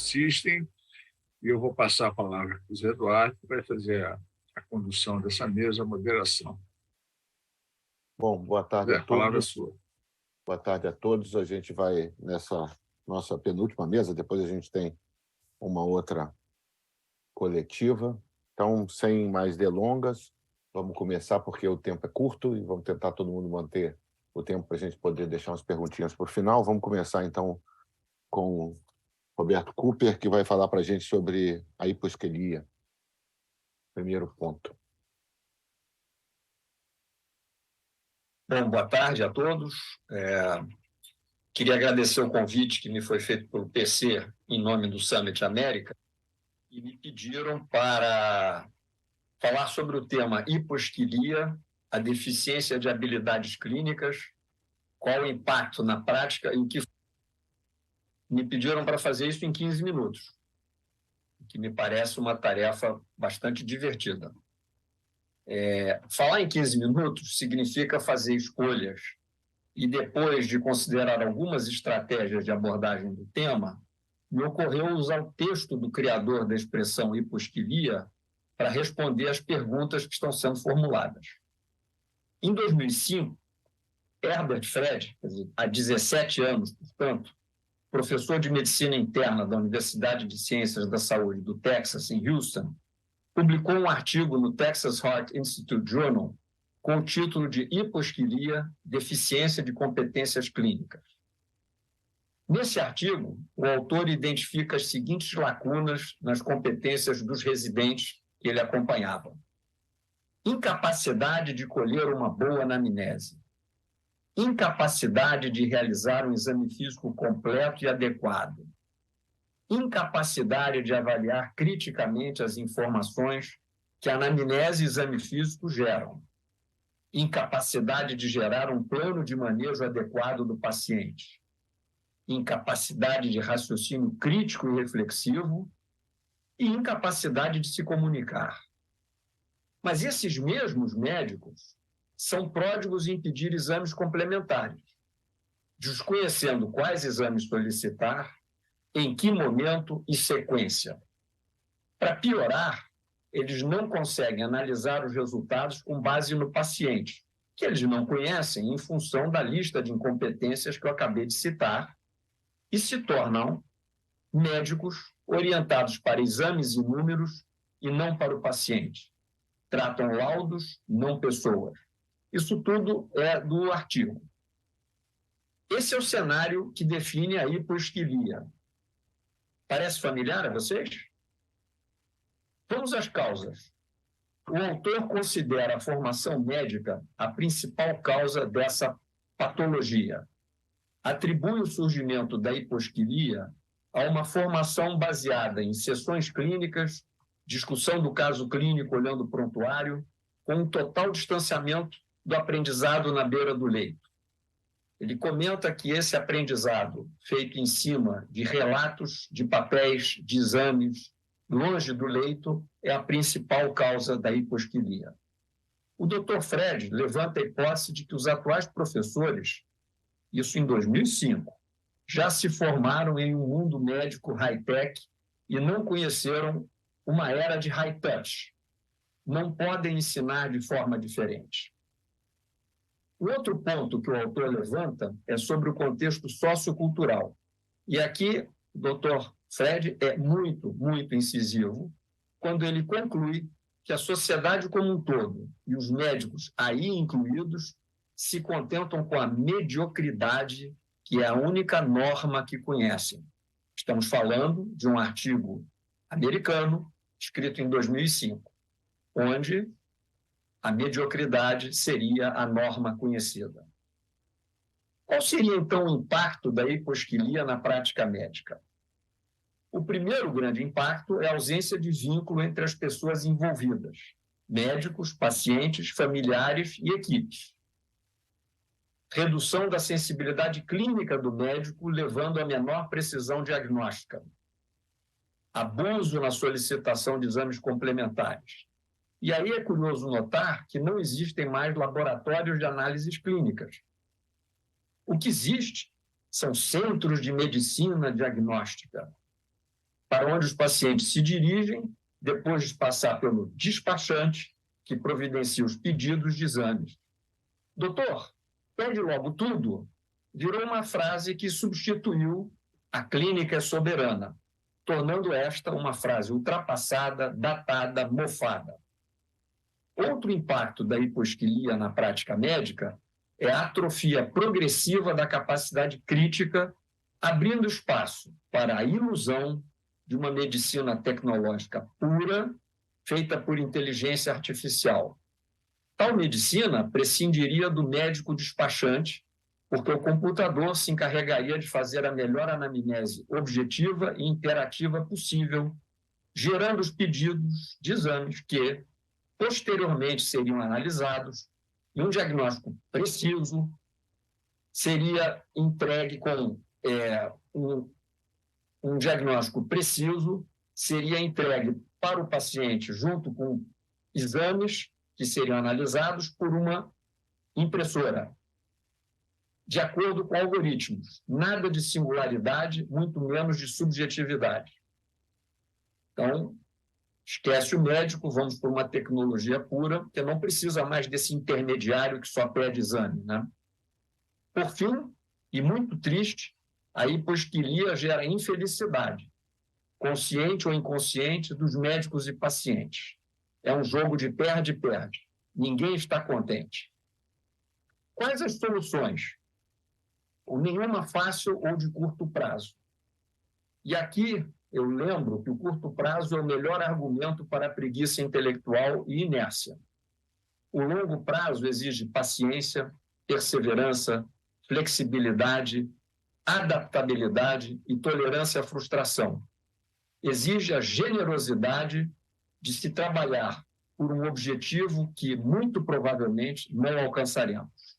assistem, e eu vou passar a palavra para o Zé Eduardo, que vai fazer a condução dessa mesa, a moderação. Bom, boa tarde Zé, a todos. A palavra é sua. Boa tarde a todos. A gente vai nessa nossa penúltima mesa, depois a gente tem uma outra coletiva. Então, sem mais delongas, vamos começar, porque o tempo é curto e vamos tentar todo mundo manter o tempo para a gente poder deixar umas perguntinhas por final. Vamos começar, então, com Roberto Cooper, que vai falar para a gente sobre a hiposquelia. Primeiro ponto. Bom, boa tarde a todos. Queria agradecer o convite que me foi feito pelo PC em nome do Summit América e me pediram para falar sobre o tema hiposquilia, a deficiência de habilidades clínicas, qual o impacto na prática e o que... Me pediram para fazer isso em 15 minutos, o que me parece uma tarefa bastante divertida. Falar em 15 minutos significa fazer escolhas e, depois de considerar algumas estratégias de abordagem do tema, me ocorreu usar o texto do criador da expressão hiposquilia para responder às perguntas que estão sendo formuladas. Em 2005, Herbert Fred, há 17 anos, portanto, professor de medicina interna da Universidade de Ciências da Saúde do Texas, em Houston, publicou um artigo no Texas Heart Institute Journal com o título de Hiposquilia, Deficiência de Competências Clínicas. Nesse artigo, o autor identifica as seguintes lacunas nas competências dos residentes que ele acompanhava: incapacidade de colher uma boa anamnese, incapacidade de realizar um exame físico completo e adequado, incapacidade de avaliar criticamente as informações que a anamnese e exame físico geram, incapacidade de gerar um plano de manejo adequado do paciente, incapacidade de raciocínio crítico e reflexivo e incapacidade de se comunicar. Mas esses mesmos médicos são pródigos em pedir exames complementares, desconhecendo quais exames solicitar, em que momento e sequência. Para piorar, eles não conseguem analisar os resultados com base no paciente, que eles não conhecem em função da lista de incompetências que eu acabei de citar, e se tornam médicos orientados para exames e números e não para o paciente. Tratam laudos, não pessoas. Isso tudo é do artigo. Esse é o cenário que define a hiposquilia. Parece familiar a vocês? Vamos às causas. O autor considera a formação médica a principal causa dessa patologia. Atribui o surgimento da hiposquilia a uma formação baseada em sessões clínicas, discussão do caso clínico olhando o prontuário, com um total distanciamento do aprendizado na beira do leito. Ele comenta que esse aprendizado, feito em cima de relatos, de papéis, de exames, longe do leito, é a principal causa da hiposquilia. O Dr. Fred levanta a hipótese de que os atuais professores, isso em 2005, já se formaram em um mundo médico high-tech e não conheceram uma era de high-touch. Não podem ensinar de forma diferente. O outro ponto que o autor levanta é sobre o contexto sociocultural. E aqui o Dr. Fred é muito, muito incisivo quando ele conclui que a sociedade como um todo, e os médicos aí incluídos, se contentam com a mediocridade, que é a única norma que conhecem. Estamos falando de um artigo americano, escrito em 2005, onde a mediocridade seria a norma conhecida. Qual seria, então, o impacto da hiposquilia na prática médica? O primeiro grande impacto é a ausência de vínculo entre as pessoas envolvidas, médicos, pacientes, familiares e equipes. Redução da sensibilidade clínica do médico, levando a menor precisão diagnóstica. Abuso na solicitação de exames complementares. E aí é curioso notar que não existem mais laboratórios de análises clínicas. O que existe são centros de medicina diagnóstica. para onde os pacientes se dirigem, depois de passar pelo despachante, que providencia os pedidos de exames. Doutor, pede logo tudo, virou uma frase que substituiu a clínica é soberana, tornando esta uma frase ultrapassada, datada, mofada. Outro impacto da hiposquilia na prática médica é a atrofia progressiva da capacidade crítica, abrindo espaço para a ilusão de uma medicina tecnológica pura, feita por inteligência artificial. Tal medicina prescindiria do médico despachante, porque o computador se encarregaria de fazer a melhor anamnese objetiva e interativa possível, gerando os pedidos de exames que, posteriormente, seriam analisados e um diagnóstico preciso seria entregue com um diagnóstico preciso seria entregue para o paciente junto com exames que seriam analisados por uma impressora, de acordo com algoritmos. Nada de singularidade, muito menos de subjetividade. Então, esquece o médico, vamos por uma tecnologia pura, que não precisa mais desse intermediário que só pede exame, né? Por fim, e muito triste, a hiposquilia gera infelicidade, consciente ou inconsciente, dos médicos e pacientes. É um jogo de perde-perde. Ninguém está contente. Quais as soluções? Nenhuma fácil ou de curto prazo. E aqui eu lembro que o curto prazo é o melhor argumento para a preguiça intelectual e inércia. O longo prazo exige paciência, perseverança, flexibilidade, adaptabilidade e tolerância à frustração. Exige a generosidade de se trabalhar por um objetivo que, muito provavelmente, não alcançaremos.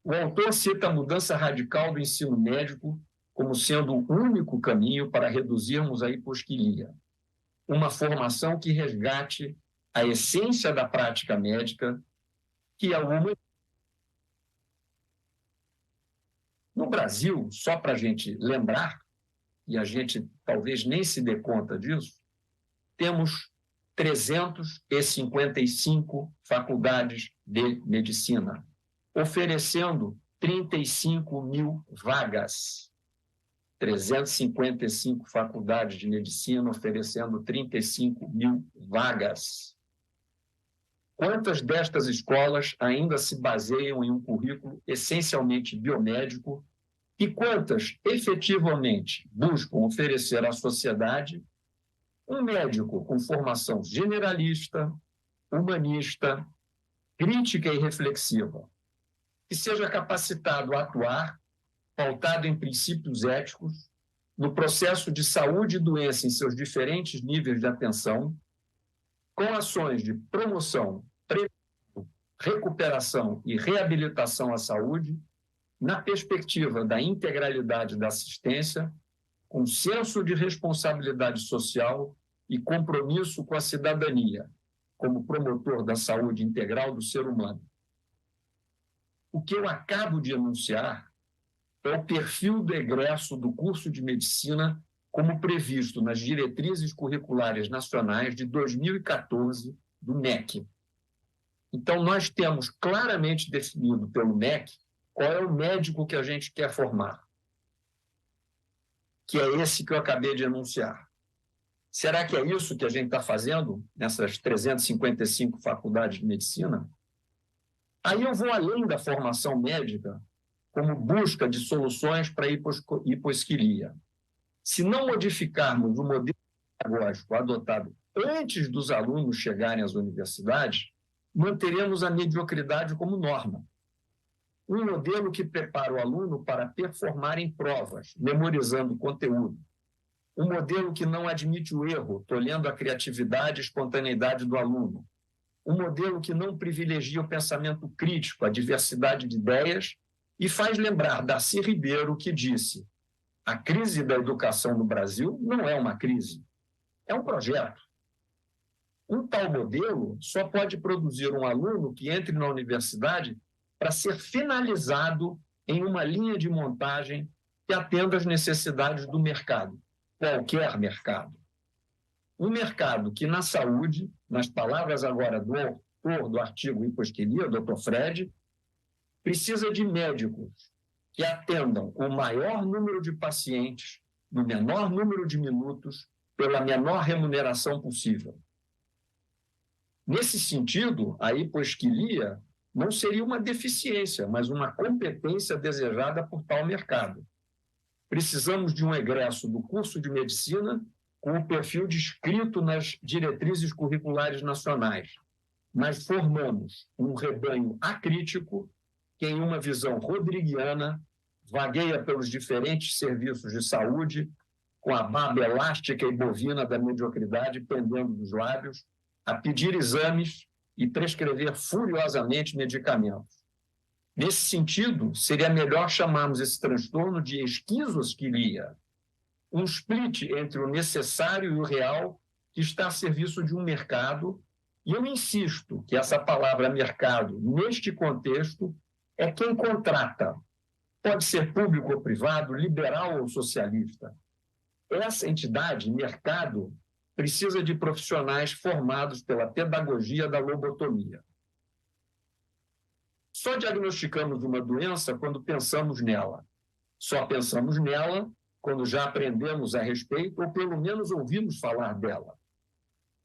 O autor cita a mudança radical do ensino médico como sendo o único caminho para reduzirmos a hiposquilia. Uma formação que resgate a essência da prática médica, que é uma... No Brasil, só para a gente lembrar, e a gente talvez nem se dê conta disso, temos 355 faculdades de medicina, oferecendo 35 mil vagas. 355 faculdades de medicina oferecendo 35 mil vagas. Quantas destas escolas ainda se baseiam em um currículo essencialmente biomédico e quantas efetivamente buscam oferecer à sociedade um médico com formação generalista, humanista, crítica e reflexiva, que seja capacitado a atuar, pautado em princípios éticos, no processo de saúde e doença em seus diferentes níveis de atenção, com ações de promoção, recuperação e reabilitação à saúde, na perspectiva da integralidade da assistência, com senso de responsabilidade social e compromisso com a cidadania, como promotor da saúde integral do ser humano. O que eu acabo de enunciar é o perfil do egresso do curso de medicina como previsto nas diretrizes curriculares nacionais de 2014 do MEC. Então, nós temos claramente definido pelo MEC qual é o médico que a gente quer formar, que é esse que eu acabei de enunciar. Será que é isso que a gente está fazendo nessas 355 faculdades de medicina? Aí eu vou além da formação médica como busca de soluções para a hiposquilia. Se não modificarmos o modelo pedagógico adotado antes dos alunos chegarem às universidades, manteremos a mediocridade como norma. Um modelo que prepara o aluno para performar em provas, memorizando conteúdo. Um modelo que não admite o erro, tolhendo a criatividade e espontaneidade do aluno. Um modelo que não privilegia o pensamento crítico, a diversidade de ideias, e faz lembrar Darcy Ribeiro, que disse: a crise da educação no Brasil não é uma crise, é um projeto. Um tal modelo só pode produzir um aluno que entre na universidade para ser finalizado em uma linha de montagem que atenda às necessidades do mercado. qualquer mercado. Um mercado que, na saúde, nas palavras agora do autor do artigo Hiposquilia, Dr. Fred, precisa de médicos que atendam o maior número de pacientes no menor número de minutos pela menor remuneração possível. Nesse sentido, a hiposquilia não seria uma deficiência, mas uma competência desejada por tal mercado. Precisamos de um egresso do curso de medicina com o perfil descrito nas diretrizes curriculares nacionais, mas formamos um rebanho acrítico que, em uma visão rodriguiana, vagueia pelos diferentes serviços de saúde, com a barba elástica e bovina da mediocridade pendendo dos lábios, a pedir exames e prescrever furiosamente medicamentos. Nesse sentido, seria melhor chamarmos esse transtorno de esquizosquilia, um split entre o necessário e o real que está a serviço de um mercado. E eu insisto que essa palavra mercado, neste contexto, é quem contrata. Pode ser público ou privado, liberal ou socialista. Essa entidade, mercado, precisa de profissionais formados pela pedagogia da lobotomia. Só diagnosticamos uma doença quando pensamos nela. Só pensamos nela quando já aprendemos a respeito ou pelo menos ouvimos falar dela.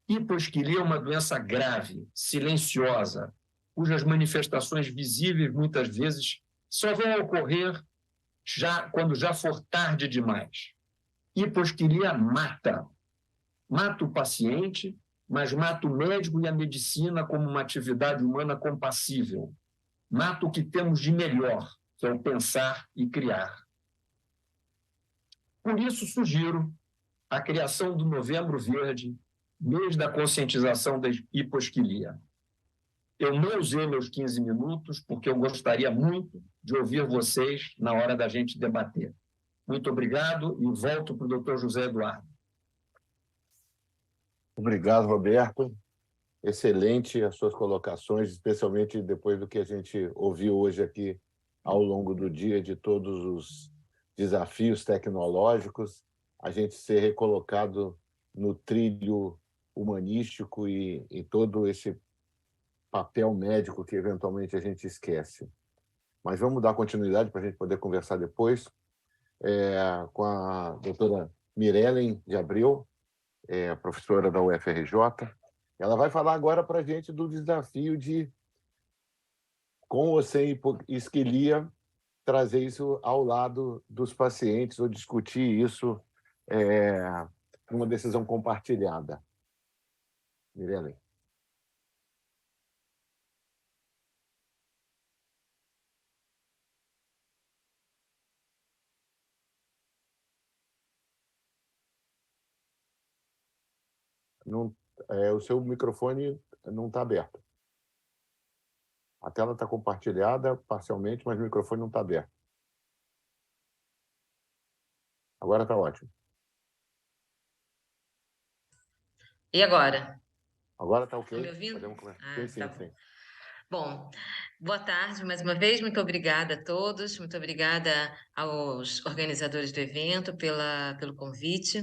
Hiposquilia é uma doença grave, silenciosa, cujas manifestações visíveis muitas vezes só vão ocorrer quando já for tarde demais. Hiposquilia mata. Mata o paciente, mas mata o médico e a medicina como uma atividade humana compassível. Mata o que temos de melhor, que é o pensar e criar. Por isso, sugiro a criação do Novembro Verde, mês da conscientização da hiposquilia. Eu não usei meus 15 minutos, porque eu gostaria muito de ouvir vocês na hora da gente debater. Muito obrigado e volto para o Dr. José Eduardo. Obrigado, Roberto. Excelente as suas colocações, especialmente depois do que a gente ouviu hoje aqui ao longo do dia, de todos os desafios tecnológicos, a gente ser recolocado no trilho humanístico e todo esse papel médico que eventualmente a gente esquece. Mas vamos dar continuidade para a gente poder conversar depois com a doutora Mirellen de Abreu, professora da UFRJ. Ela vai falar agora para a gente do desafio de, com ou sem hiposquilia, trazer isso ao lado dos pacientes ou discutir isso numa decisão compartilhada. Mirellen. Não, o seu microfone não está aberto. A tela está compartilhada parcialmente, mas o microfone não está aberto. Agora está ótimo. E agora? Agora está ok. Estão me ouvindo? Podemos começar. Sim, tá sim. Bom, boa tarde mais uma vez, muito obrigada a todos, muito obrigada aos organizadores do evento pelo convite.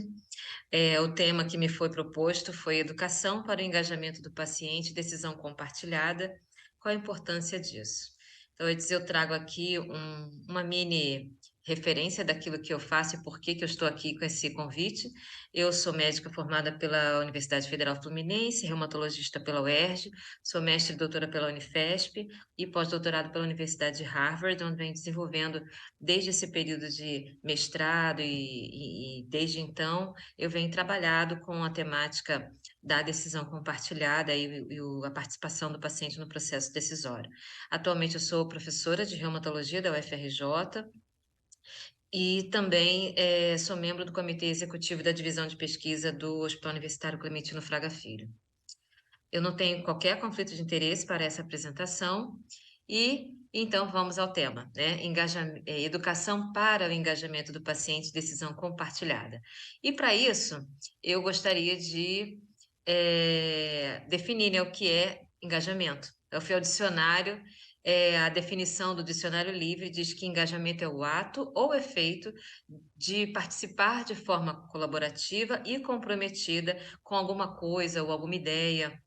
O tema que me foi proposto foi Educação para o Engajamento do Paciente, Decisão Compartilhada. Qual a importância disso? Então, eu trago aqui uma mini referência daquilo que eu faço e por que eu estou aqui com esse convite. Eu sou médica formada pela Universidade Federal Fluminense, reumatologista pela UERJ, sou mestre e doutora pela Unifesp e pós-doutorado pela Universidade de Harvard, onde venho desenvolvendo desde esse período de mestrado e desde então eu venho trabalhado com a temática da decisão compartilhada e a participação do paciente no processo decisório. Atualmente eu sou professora de reumatologia da UFRJ, e também sou membro do Comitê Executivo da Divisão de Pesquisa do Hospital Universitário Clementino Fraga Filho. Eu não tenho qualquer conflito de interesse para essa apresentação e, então, vamos ao tema, né? Educação para o engajamento do paciente, decisão compartilhada. E, para isso, eu gostaria de definir, né, o que é engajamento. Eu fui ao dicionário A definição do Dicionário Livre diz que engajamento é o ato ou efeito de participar de forma colaborativa e comprometida com alguma coisa ou alguma ideia.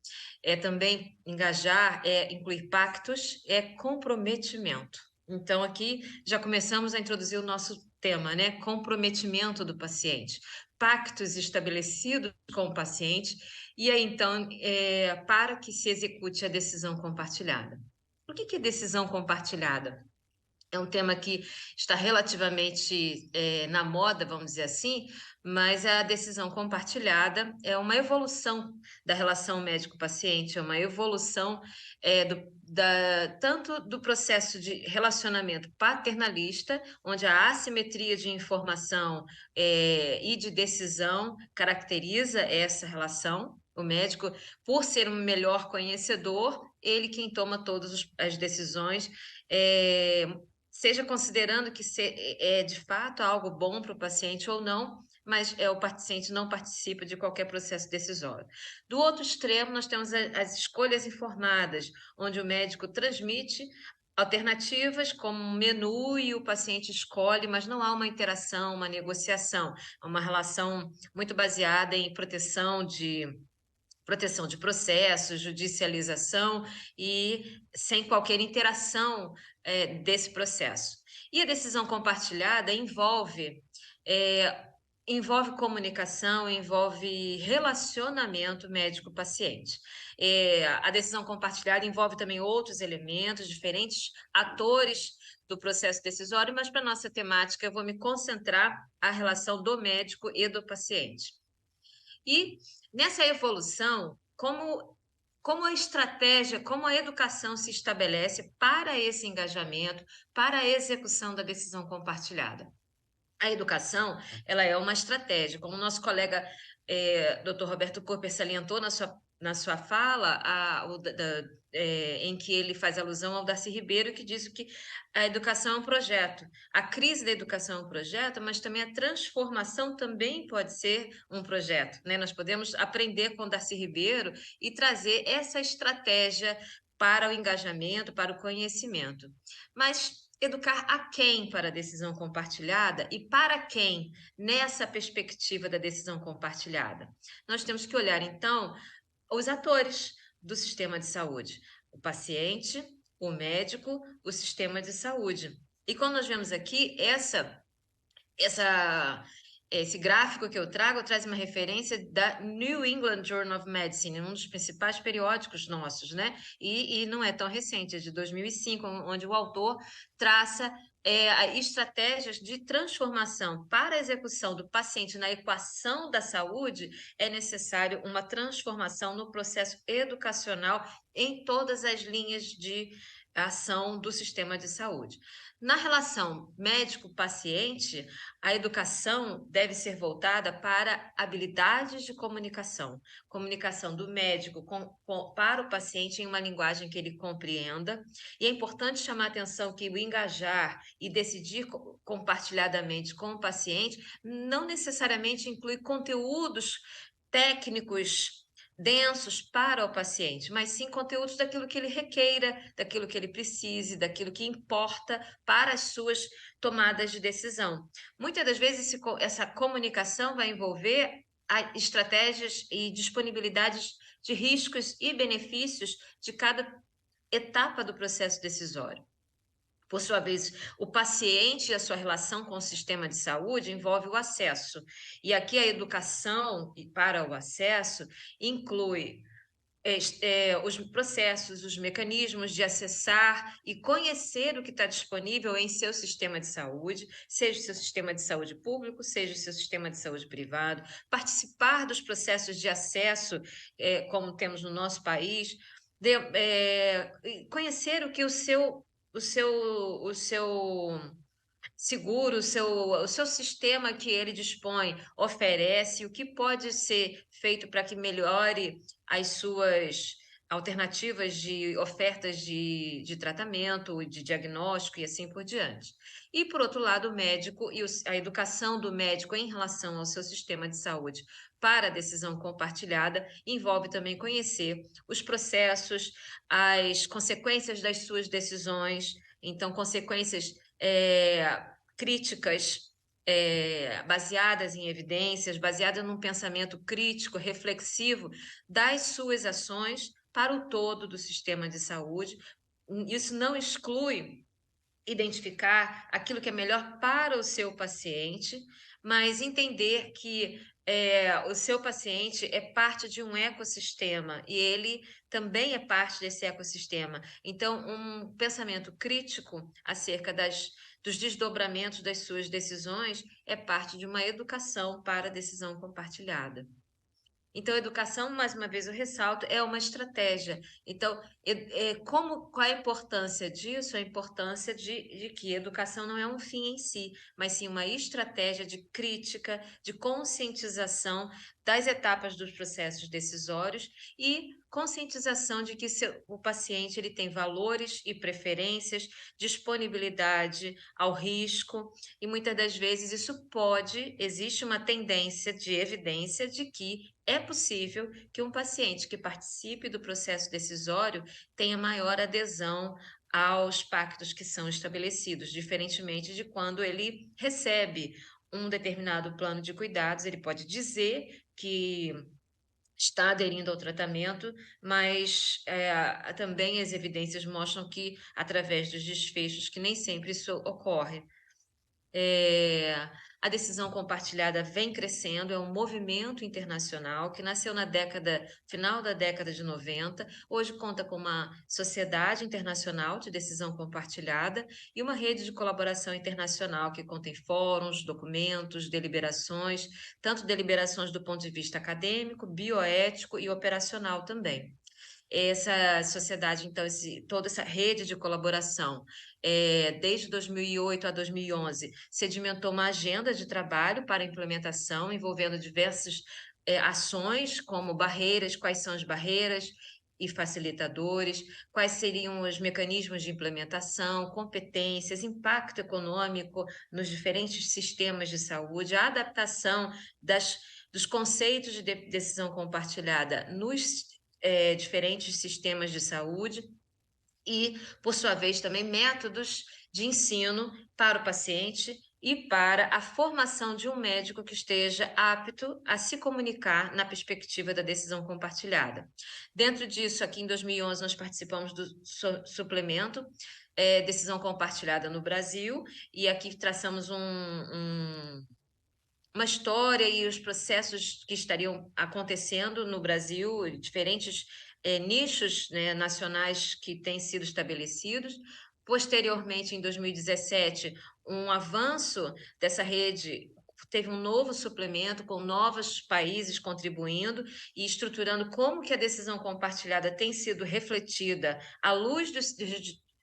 Também engajar é incluir pactos, é comprometimento. Então, aqui já começamos a introduzir o nosso tema, né? Comprometimento do paciente. Pactos estabelecidos com o paciente, e aí, então, para que se execute a decisão compartilhada. O que é decisão compartilhada? É um tema que está relativamente na moda, vamos dizer assim, mas a decisão compartilhada é uma evolução da relação médico-paciente, é uma evolução tanto do processo de relacionamento paternalista, onde a assimetria de informação e de decisão caracteriza essa relação. O médico, por ser um melhor conhecedor, ele quem toma todas as decisões, seja considerando que é de fato algo bom para o paciente ou não, mas o paciente não participa de qualquer processo decisório. Do outro extremo, nós temos as escolhas informadas, onde o médico transmite alternativas como um menu e o paciente escolhe, mas não há uma interação, uma negociação, uma relação muito baseada em proteção de processos, judicialização e sem qualquer interação desse processo. E a decisão compartilhada envolve comunicação, envolve relacionamento médico-paciente. A decisão compartilhada envolve também outros elementos, diferentes atores do processo decisório, mas para nossa temática eu vou me concentrar na relação do médico e do paciente. E nessa evolução, como a estratégia, como a educação se estabelece para esse engajamento, para a execução da decisão compartilhada. A educação, ela é uma estratégia, como o nosso colega Dr. Roberto Cooper salientou na sua fala, em que ele faz alusão ao Darcy Ribeiro, que diz que a educação é um projeto. A crise da educação é um projeto, mas também a transformação também pode ser um projeto, né? Nós podemos aprender com Darcy Ribeiro e trazer essa estratégia para o engajamento, para o conhecimento. Mas educar a quem para a decisão compartilhada e para quem nessa perspectiva da decisão compartilhada? Nós temos que olhar, então, os atores do sistema de saúde, o paciente, o médico, o sistema de saúde. E quando nós vemos aqui esse gráfico que eu trago traz uma referência da New England Journal of Medicine, um dos principais periódicos nossos, né? E não é tão recente, é de 2005, onde o autor traça estratégias de transformação. Para a execução do paciente na equação da saúde, é necessário uma transformação no processo educacional em todas as linhas de ação do sistema de saúde. Na relação médico-paciente, a educação deve ser voltada para habilidades de comunicação. Comunicação do médico para o paciente em uma linguagem que ele compreenda. E é importante chamar a atenção que o engajar e decidir compartilhadamente com o paciente não necessariamente inclui conteúdos técnicos densos para o paciente, mas sim conteúdos daquilo que ele requeira, daquilo que ele precise, daquilo que importa para as suas tomadas de decisão. Muitas das vezes essa comunicação vai envolver estratégias e disponibilidades de riscos e benefícios de cada etapa do processo decisório. Por sua vez, o paciente e a sua relação com o sistema de saúde envolve o acesso. E aqui a educação para o acesso inclui os processos, os mecanismos de acessar e conhecer o que está disponível em seu sistema de saúde, seja o seu sistema de saúde público, seja o seu sistema de saúde privado, participar dos processos de acesso, como temos no nosso país, conhecer o que o seu seguro, o seu sistema que ele dispõe oferece, o que pode ser feito para que melhore alternativas de ofertas de tratamento, de diagnóstico e assim por diante. E, por outro lado, o médico e a educação do médico em relação ao seu sistema de saúde para a decisão compartilhada envolve também conhecer os processos, as consequências das suas decisões, então, consequências críticas, baseadas em evidências, baseadas num pensamento crítico, reflexivo das suas ações para o todo do sistema de saúde. Isso não exclui identificar aquilo que é melhor para o seu paciente, mas entender que o seu paciente é parte de um ecossistema e ele também é parte desse ecossistema. Então, um pensamento crítico acerca dos desdobramentos das suas decisões é parte de uma educação para a decisão compartilhada. Então, a educação, mais uma vez eu ressalto, é uma estratégia. Então, qual é a importância disso? A importância de que a educação não é um fim em si, mas sim uma estratégia de crítica, de conscientização das etapas dos processos decisórios e conscientização de que o paciente ele tem valores e preferências, disponibilidade ao risco, e muitas das vezes existe uma tendência de evidência de que é possível que um paciente que participe do processo decisório tenha maior adesão aos pactos que são estabelecidos, diferentemente de quando ele recebe um determinado plano de cuidados, ele pode dizer que está aderindo ao tratamento, mas também as evidências mostram que, através dos desfechos, que nem sempre isso ocorre. A decisão compartilhada vem crescendo, é um movimento internacional que nasceu final da década de 90, hoje conta com uma sociedade internacional de decisão compartilhada e uma rede de colaboração internacional que contém fóruns, documentos, deliberações, tanto deliberações do ponto de vista acadêmico, bioético e operacional também. Essa sociedade, então, toda essa rede de colaboração, desde 2008 a 2011, sedimentou uma agenda de trabalho para implementação, envolvendo diversas ações, como barreiras, quais são as barreiras e facilitadores, quais seriam os mecanismos de implementação, competências, impacto econômico nos diferentes sistemas de saúde, a adaptação dos conceitos de decisão compartilhada nos diferentes sistemas de saúde e, por sua vez, também métodos de ensino para o paciente e para a formação de um médico que esteja apto a se comunicar na perspectiva da decisão compartilhada. Dentro disso, aqui em 2011, nós participamos do suplemento Decisão Compartilhada no Brasil, e aqui traçamos uma história e os processos que estariam acontecendo no Brasil, diferentes nichos, né, nacionais que têm sido estabelecidos. Posteriormente, em 2017, um avanço dessa rede, teve um novo suplemento com novos países contribuindo e estruturando como que a decisão compartilhada tem sido refletida à luz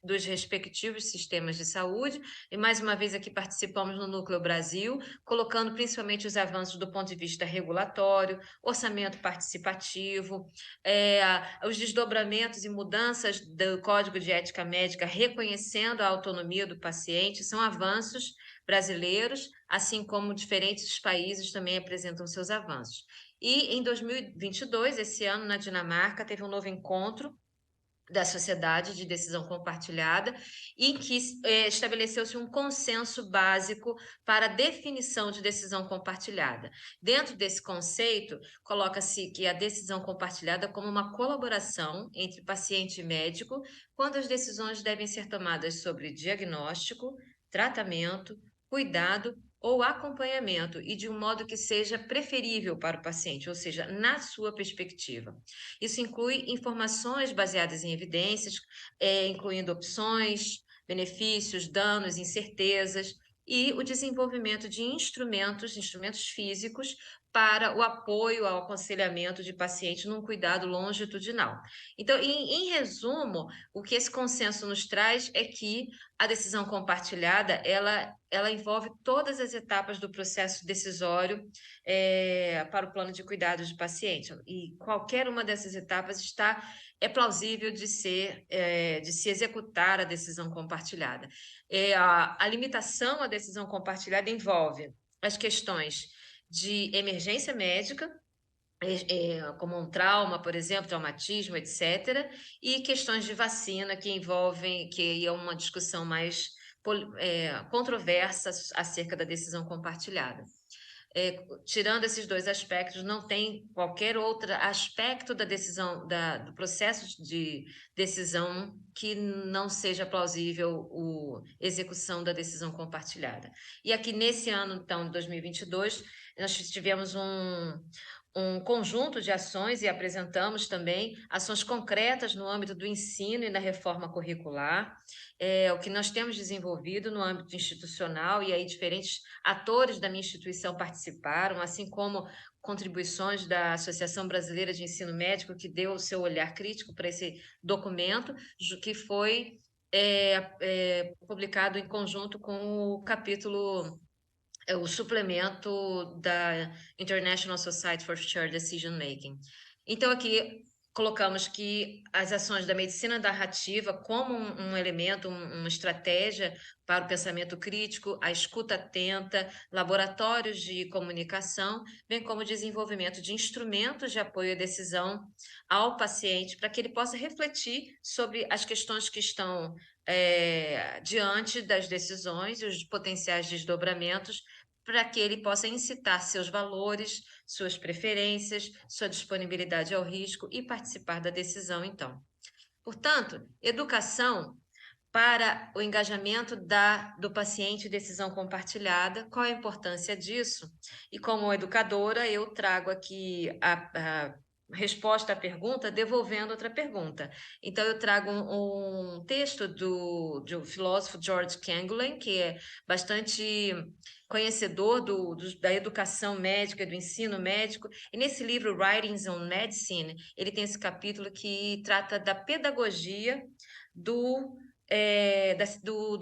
dos respectivos sistemas de saúde, e mais uma vez aqui participamos no Núcleo Brasil, colocando principalmente os avanços do ponto de vista regulatório, orçamento participativo, os desdobramentos e mudanças do Código de Ética Médica, reconhecendo a autonomia do paciente, são avanços brasileiros, assim como diferentes países também apresentam seus avanços. E em 2022, esse ano, na Dinamarca, teve um novo encontro da Sociedade de Decisão Compartilhada, em que estabeleceu-se um consenso básico para a definição de decisão compartilhada. Dentro desse conceito, coloca-se que a decisão compartilhada como uma colaboração entre paciente e médico, quando as decisões devem ser tomadas sobre diagnóstico, tratamento, cuidado ou acompanhamento, e de um modo que seja preferível para o paciente, ou seja, na sua perspectiva. Isso inclui informações baseadas em evidências, incluindo opções, benefícios, danos, incertezas, e o desenvolvimento de instrumentos físicos para o apoio ao aconselhamento de pacientes num cuidado longitudinal. Então, em resumo, o que esse consenso nos traz é que a decisão compartilhada, ela envolve todas as etapas do processo decisório para o plano de cuidados de paciente, e qualquer uma dessas etapas é plausível de se executar a decisão compartilhada. A limitação à decisão compartilhada envolve as questões de emergência médica, como um trauma, por exemplo, traumatismo, etc., e questões de vacina que é uma discussão mais controversa acerca da decisão compartilhada. Tirando esses dois aspectos, não tem qualquer outro aspecto da decisão, do processo de decisão que não seja plausível a execução da decisão compartilhada. E aqui, nesse ano, então, 2022, nós tivemos um conjunto de ações e apresentamos também ações concretas no âmbito do ensino e na reforma curricular, o que nós temos desenvolvido no âmbito institucional, e aí diferentes atores da minha instituição participaram, assim como contribuições da Associação Brasileira de Ensino Médico, que deu o seu olhar crítico para esse documento, que foi publicado em conjunto com o capítulo, o suplemento da International Society for Shared Decision Making. Então, aqui colocamos que as ações da medicina narrativa como um elemento, uma estratégia para o pensamento crítico, a escuta atenta, laboratórios de comunicação, bem como o desenvolvimento de instrumentos de apoio à decisão ao paciente, para que ele possa refletir sobre as questões que estão diante das decisões e os potenciais desdobramentos, para que ele possa incitar seus valores, suas preferências, sua disponibilidade ao risco e participar da decisão, então. Portanto, educação para o engajamento do paciente em decisão compartilhada, qual a importância disso? E como educadora, eu trago aqui a resposta à pergunta, devolvendo outra pergunta. Então, eu trago um texto do filósofo George Canguilhem, que é bastante conhecedor da educação médica, do ensino médico, e nesse livro, Writings on Medicine, ele tem esse capítulo que trata da pedagogia do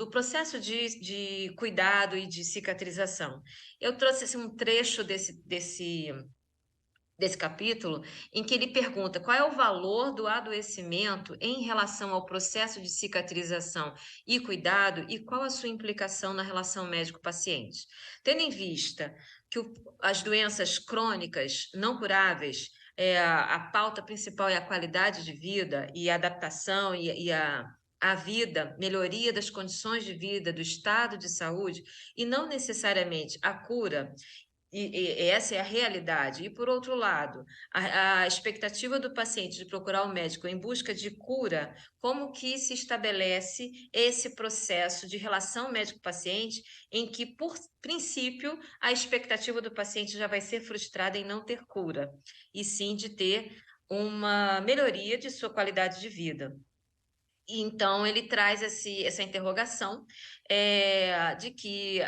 processo de cuidado e de cicatrização. Eu trouxe um trecho desse capítulo, em que ele pergunta qual é o valor do adoecimento em relação ao processo de cicatrização e cuidado, e qual a sua implicação na relação médico-paciente. Tendo em vista que as doenças crônicas não curáveis, a pauta principal é a qualidade de vida e a adaptação e a vida, melhoria das condições de vida, do estado de saúde, e não necessariamente a cura. E essa é a realidade. E, por outro lado, a expectativa do paciente de procurar o médico em busca de cura, como que se estabelece esse processo de relação médico-paciente, em que, por princípio, a expectativa do paciente já vai ser frustrada em não ter cura, e sim de ter uma melhoria de sua qualidade de vida. E, então, ele traz essa interrogação de que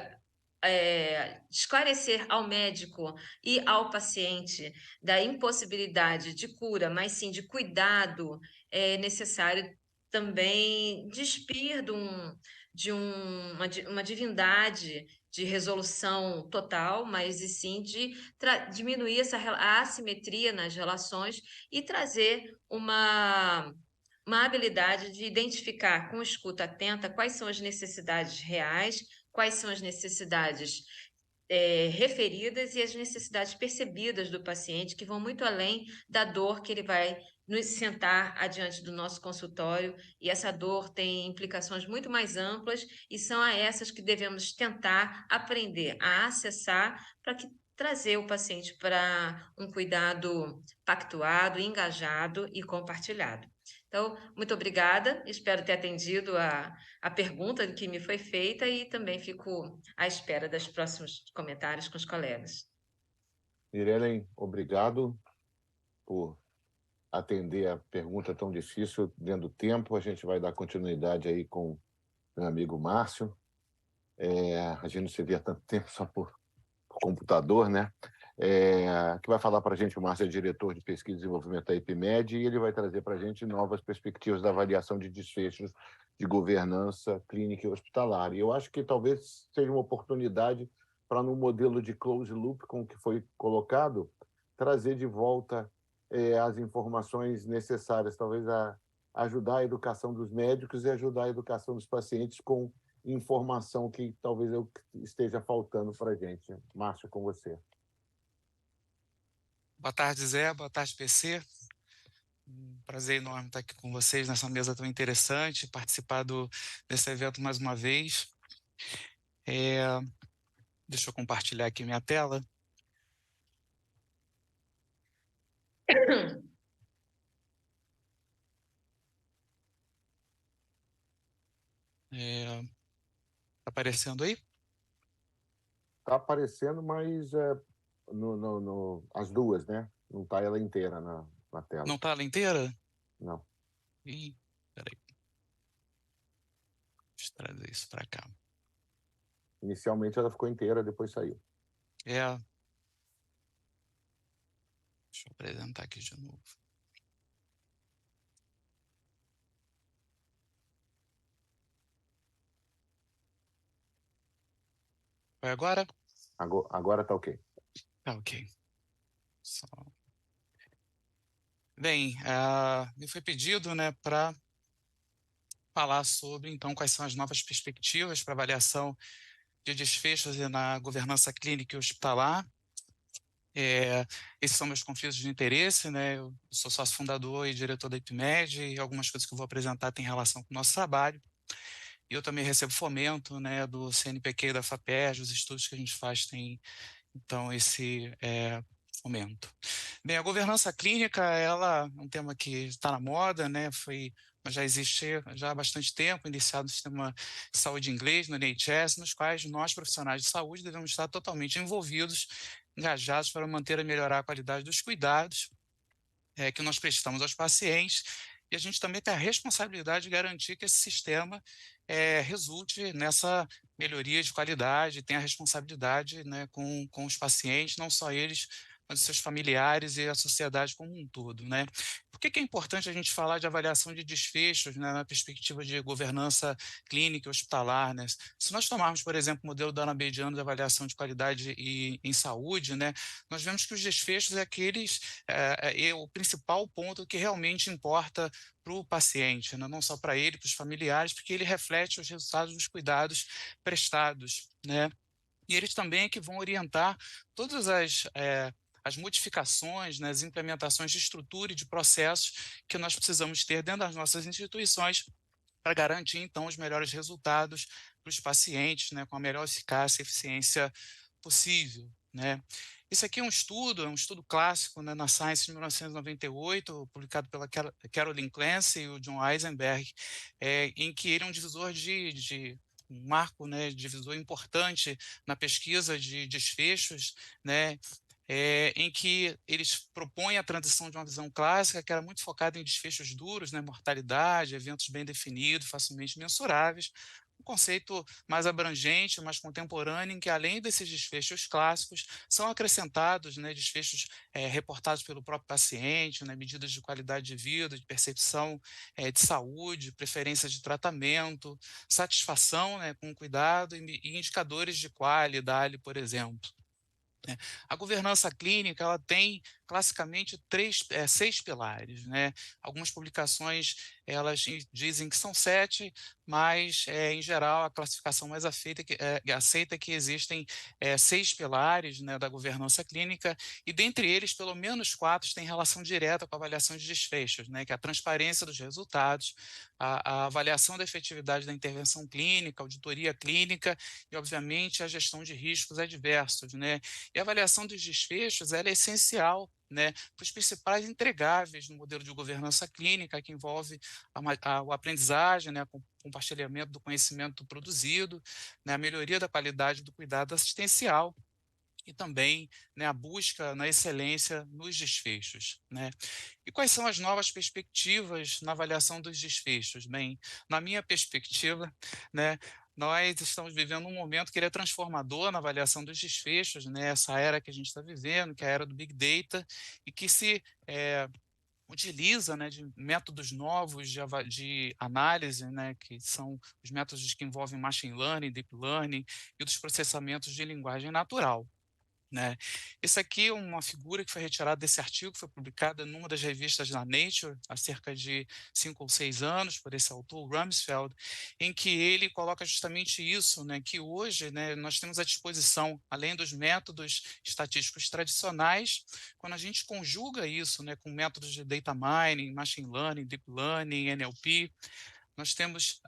esclarecer ao médico e ao paciente da impossibilidade de cura, mas sim de cuidado, é necessário também despir de uma divindade de resolução total, mas e sim de diminuir a assimetria nas relações e trazer uma habilidade de identificar com escuta atenta quais são as necessidades reais, quais são as necessidades referidas e as necessidades percebidas do paciente, que vão muito além da dor que ele vai nos sentar adiante do nosso consultório, e essa dor tem implicações muito mais amplas, e são a essas que devemos tentar aprender a acessar para trazer o paciente para um cuidado pactuado, engajado e compartilhado. Então, muito obrigada, espero ter atendido a pergunta que me foi feita, e também fico à espera dos próximos comentários com os colegas. Irene, obrigado por atender a pergunta tão difícil dentro do tempo. A gente vai dar continuidade aí com o meu amigo Márcio. A gente não se vê há tanto tempo só por computador, né? que vai falar para a gente. O Márcio é diretor de pesquisa e desenvolvimento da IPMED, e ele vai trazer para a gente novas perspectivas da avaliação de desfechos de governança clínica e hospitalar. E eu acho que talvez seja uma oportunidade para, no modelo de close loop com que foi colocado, trazer de volta as informações necessárias, talvez ajudar a educação dos médicos e ajudar a educação dos pacientes com informação que talvez esteja faltando para a gente. Márcio, com você. Boa tarde, Zé. Boa tarde, PC. Um prazer enorme estar aqui com vocês nessa mesa tão interessante, participar desse evento mais uma vez. Deixa eu compartilhar aqui minha tela. Está aparecendo aí? Está aparecendo, mas as duas, né? Não está ela inteira na tela. Não está ela inteira? Não. Ih, peraí. Deixa eu trazer isso para cá. Inicialmente ela ficou inteira, depois saiu. Deixa eu apresentar aqui de novo. Vai agora? Agora está ok. Tá ok. Bem, me foi pedido, né, para falar sobre, então, quais são as novas perspectivas para avaliação de desfechos na governança clínica e hospitalar. Esses são meus conflitos de interesse, né? Eu sou sócio fundador e diretor da IPMED, e algumas coisas que eu vou apresentar têm relação com o nosso trabalho. E eu também recebo fomento, né, do CNPq e da FAPERJ. Os estudos que a gente faz têm, então, esse fomento. Bem, a governança clínica, ela é um tema que está na moda, né? Mas já existe já há bastante tempo, iniciado no sistema de saúde inglês, no NHS, nos quais nós, profissionais de saúde, devemos estar totalmente envolvidos, engajados para manter e melhorar a qualidade dos cuidados que nós prestamos aos pacientes, e a gente também tem a responsabilidade de garantir que esse sistema resulte nessa melhoria de qualidade, tem a responsabilidade, né, com os pacientes, não só eles, mas os seus familiares e a sociedade como um todo, né? Por que é importante a gente falar de avaliação de desfechos, né, na perspectiva de governança clínica e hospitalar, né? Se nós tomarmos, por exemplo, o modelo danabediano de avaliação de qualidade em saúde, né, nós vemos que os desfechos é o principal ponto que realmente importa para o paciente, né? Não só para ele, para os familiares, porque ele reflete os resultados dos cuidados prestados, né? E eles também é que vão orientar todas as modificações, né, as implementações de estrutura e de processos que nós precisamos ter dentro das nossas instituições para garantir, então, os melhores resultados para os pacientes, né, com a melhor eficácia e eficiência possível, né? Esse aqui é um estudo clássico, né, na Science de 1998, publicado pela Carolyn Clancy e o John Eisenberg, em que ele é um divisor um marco, né, divisor importante na pesquisa de desfechos, né, em que eles propõem a transição de uma visão clássica, que era muito focada em desfechos duros, né, mortalidade, eventos bem definidos, facilmente mensuráveis, um conceito mais abrangente, mais contemporâneo, em que, além desses desfechos clássicos, são acrescentados, né, desfechos reportados pelo próprio paciente, né, medidas de qualidade de vida, de percepção de saúde, preferências de tratamento, satisfação, né, com cuidado e indicadores de qualidade, por exemplo. A governança clínica, ela tem classicamente 6 pilares, né? Algumas publicações elas dizem que são 7, mas em geral a classificação mais aceita que existem 6 pilares, né, da governança clínica, e dentre eles pelo menos 4 têm relação direta com a avaliação de desfechos, né? Que é a transparência dos resultados, a avaliação da efetividade da intervenção clínica, auditoria clínica e, obviamente, a gestão de riscos adversos, né? E a avaliação dos desfechos ela é essencial, né, para os principais entregáveis no modelo de governança clínica, que envolve a aprendizagem, né, o compartilhamento do conhecimento produzido, né, a melhoria da qualidade do cuidado assistencial e também, né, a busca na excelência nos desfechos, né? E quais são as novas perspectivas na avaliação dos desfechos? Bem, na minha perspectiva, né, nós estamos vivendo um momento que ele é transformador na avaliação dos desfechos, né? Essa era que a gente está vivendo, que é a era do Big Data, e que se utiliza, né, de métodos novos de análise, né, que são os métodos que envolvem machine learning, deep learning e dos processamentos de linguagem natural. Né? Esse aqui é uma figura que foi retirada desse artigo, que foi publicada numa das revistas da Nature, há cerca de 5 ou 6 anos, por esse autor, Rumsfeld, em que ele coloca justamente isso, né, que hoje, né, nós temos à disposição, além dos métodos estatísticos tradicionais, quando a gente conjuga isso, né, com métodos de data mining, machine learning, deep learning, NLP, nós temos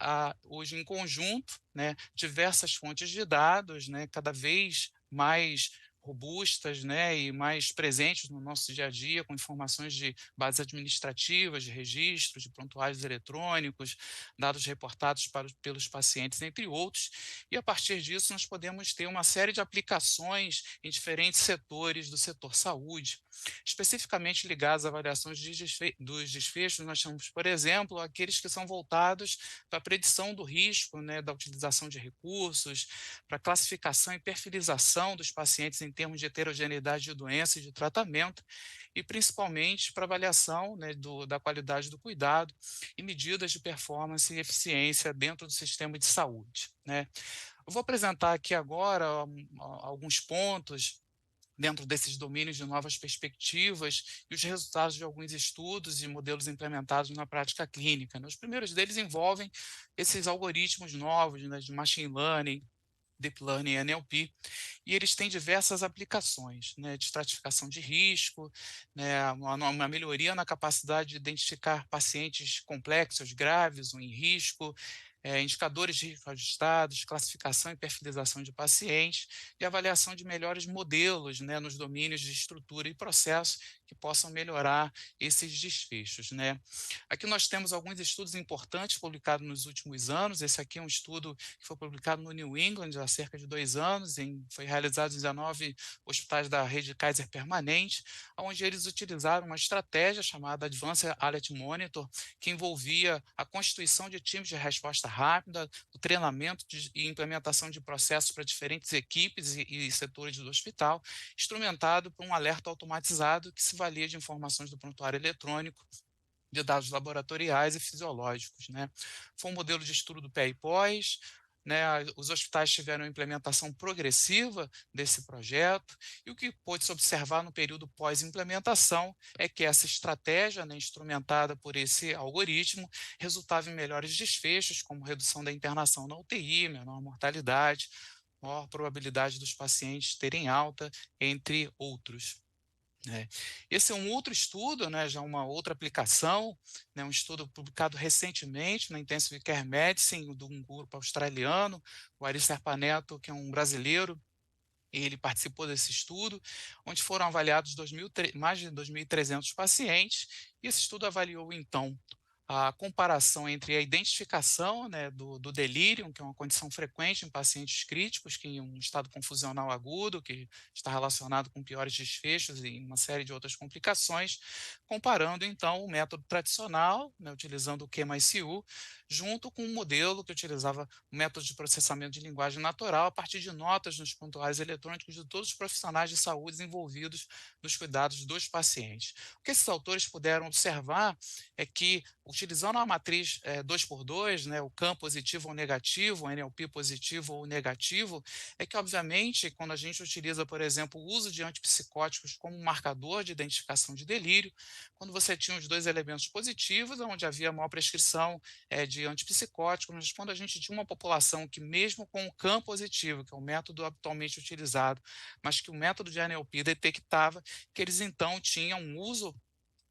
hoje em conjunto, né, diversas fontes de dados, né, cada vez mais robustas, né, e mais presentes no nosso dia a dia, com informações de bases administrativas, de registros, de prontuários eletrônicos, dados reportados pelos pacientes, entre outros, e a partir disso nós podemos ter uma série de aplicações em diferentes setores do setor saúde, especificamente ligados à avaliação dos desfechos. Nós temos, por exemplo, aqueles que são voltados para a predição do risco, né, da utilização de recursos, para a classificação e perfilização dos pacientes em termos de heterogeneidade de doença e de tratamento, e principalmente para avaliação, né, da qualidade do cuidado e medidas de performance e eficiência dentro do sistema de saúde. Né? Eu vou apresentar aqui agora alguns pontos dentro desses domínios de novas perspectivas e os resultados de alguns estudos e modelos implementados na prática clínica. Né? Os primeiros deles envolvem esses algoritmos novos, né, de machine learning, deep learning e NLP, e eles têm diversas aplicações, né, de estratificação de risco, né, uma melhoria na capacidade de identificar pacientes complexos, graves ou em risco, indicadores de risco ajustados, classificação e perfilização de pacientes e avaliação de melhores modelos, né, nos domínios de estrutura e processo que possam melhorar esses desfechos. Né. Aqui nós temos alguns estudos importantes publicados nos últimos anos. Esse aqui é um estudo que foi publicado no New England há cerca de 2 anos, foi realizado em 19 hospitais da rede Kaiser Permanente, onde eles utilizaram uma estratégia chamada Advanced Alert Monitor, que envolvia a constituição de times de resposta rápida, o treinamento e implementação de processos para diferentes equipes e setores do hospital, instrumentado por um alerta automatizado que se valia de informações do prontuário eletrônico, de dados laboratoriais e fisiológicos. Né? Foi um modelo de estudo do pré e pós, né? Os hospitais tiveram uma implementação progressiva desse projeto, e o que pôde-se observar no período pós-implementação é que essa estratégia, né, instrumentada por esse algoritmo, resultava em melhores desfechos, como redução da internação na UTI, menor mortalidade, maior probabilidade dos pacientes terem alta, entre outros. Esse é um outro estudo, né, já uma outra aplicação, né, um estudo publicado recentemente na Intensive Care Medicine, de um grupo australiano, o Ari Serpaneto, que é um brasileiro, ele participou desse estudo, onde foram avaliados mais de 2.300 pacientes, e esse estudo avaliou, então, a comparação entre a identificação, né, do delírio, que é uma condição frequente em pacientes críticos, que em um estado confusional agudo, que está relacionado com piores desfechos e uma série de outras complicações, comparando então o método tradicional, né, utilizando o Q mais CU, junto com um modelo que utilizava o método de processamento de linguagem natural a partir de notas nos prontuários eletrônicos de todos os profissionais de saúde envolvidos nos cuidados dos pacientes. O que esses autores puderam observar é que, utilizando a matriz 2x2, né, o CAM positivo ou negativo, o NLP positivo ou negativo, é que, obviamente, quando a gente utiliza, por exemplo, o uso de antipsicóticos como marcador de identificação de delírio, quando você tinha os dois elementos positivos, onde havia maior prescrição de antipsicóticos, mas quando a gente tinha uma população que, mesmo com o CAM positivo, que é o método habitualmente utilizado, mas que o método de NLP detectava, que eles então tinham um uso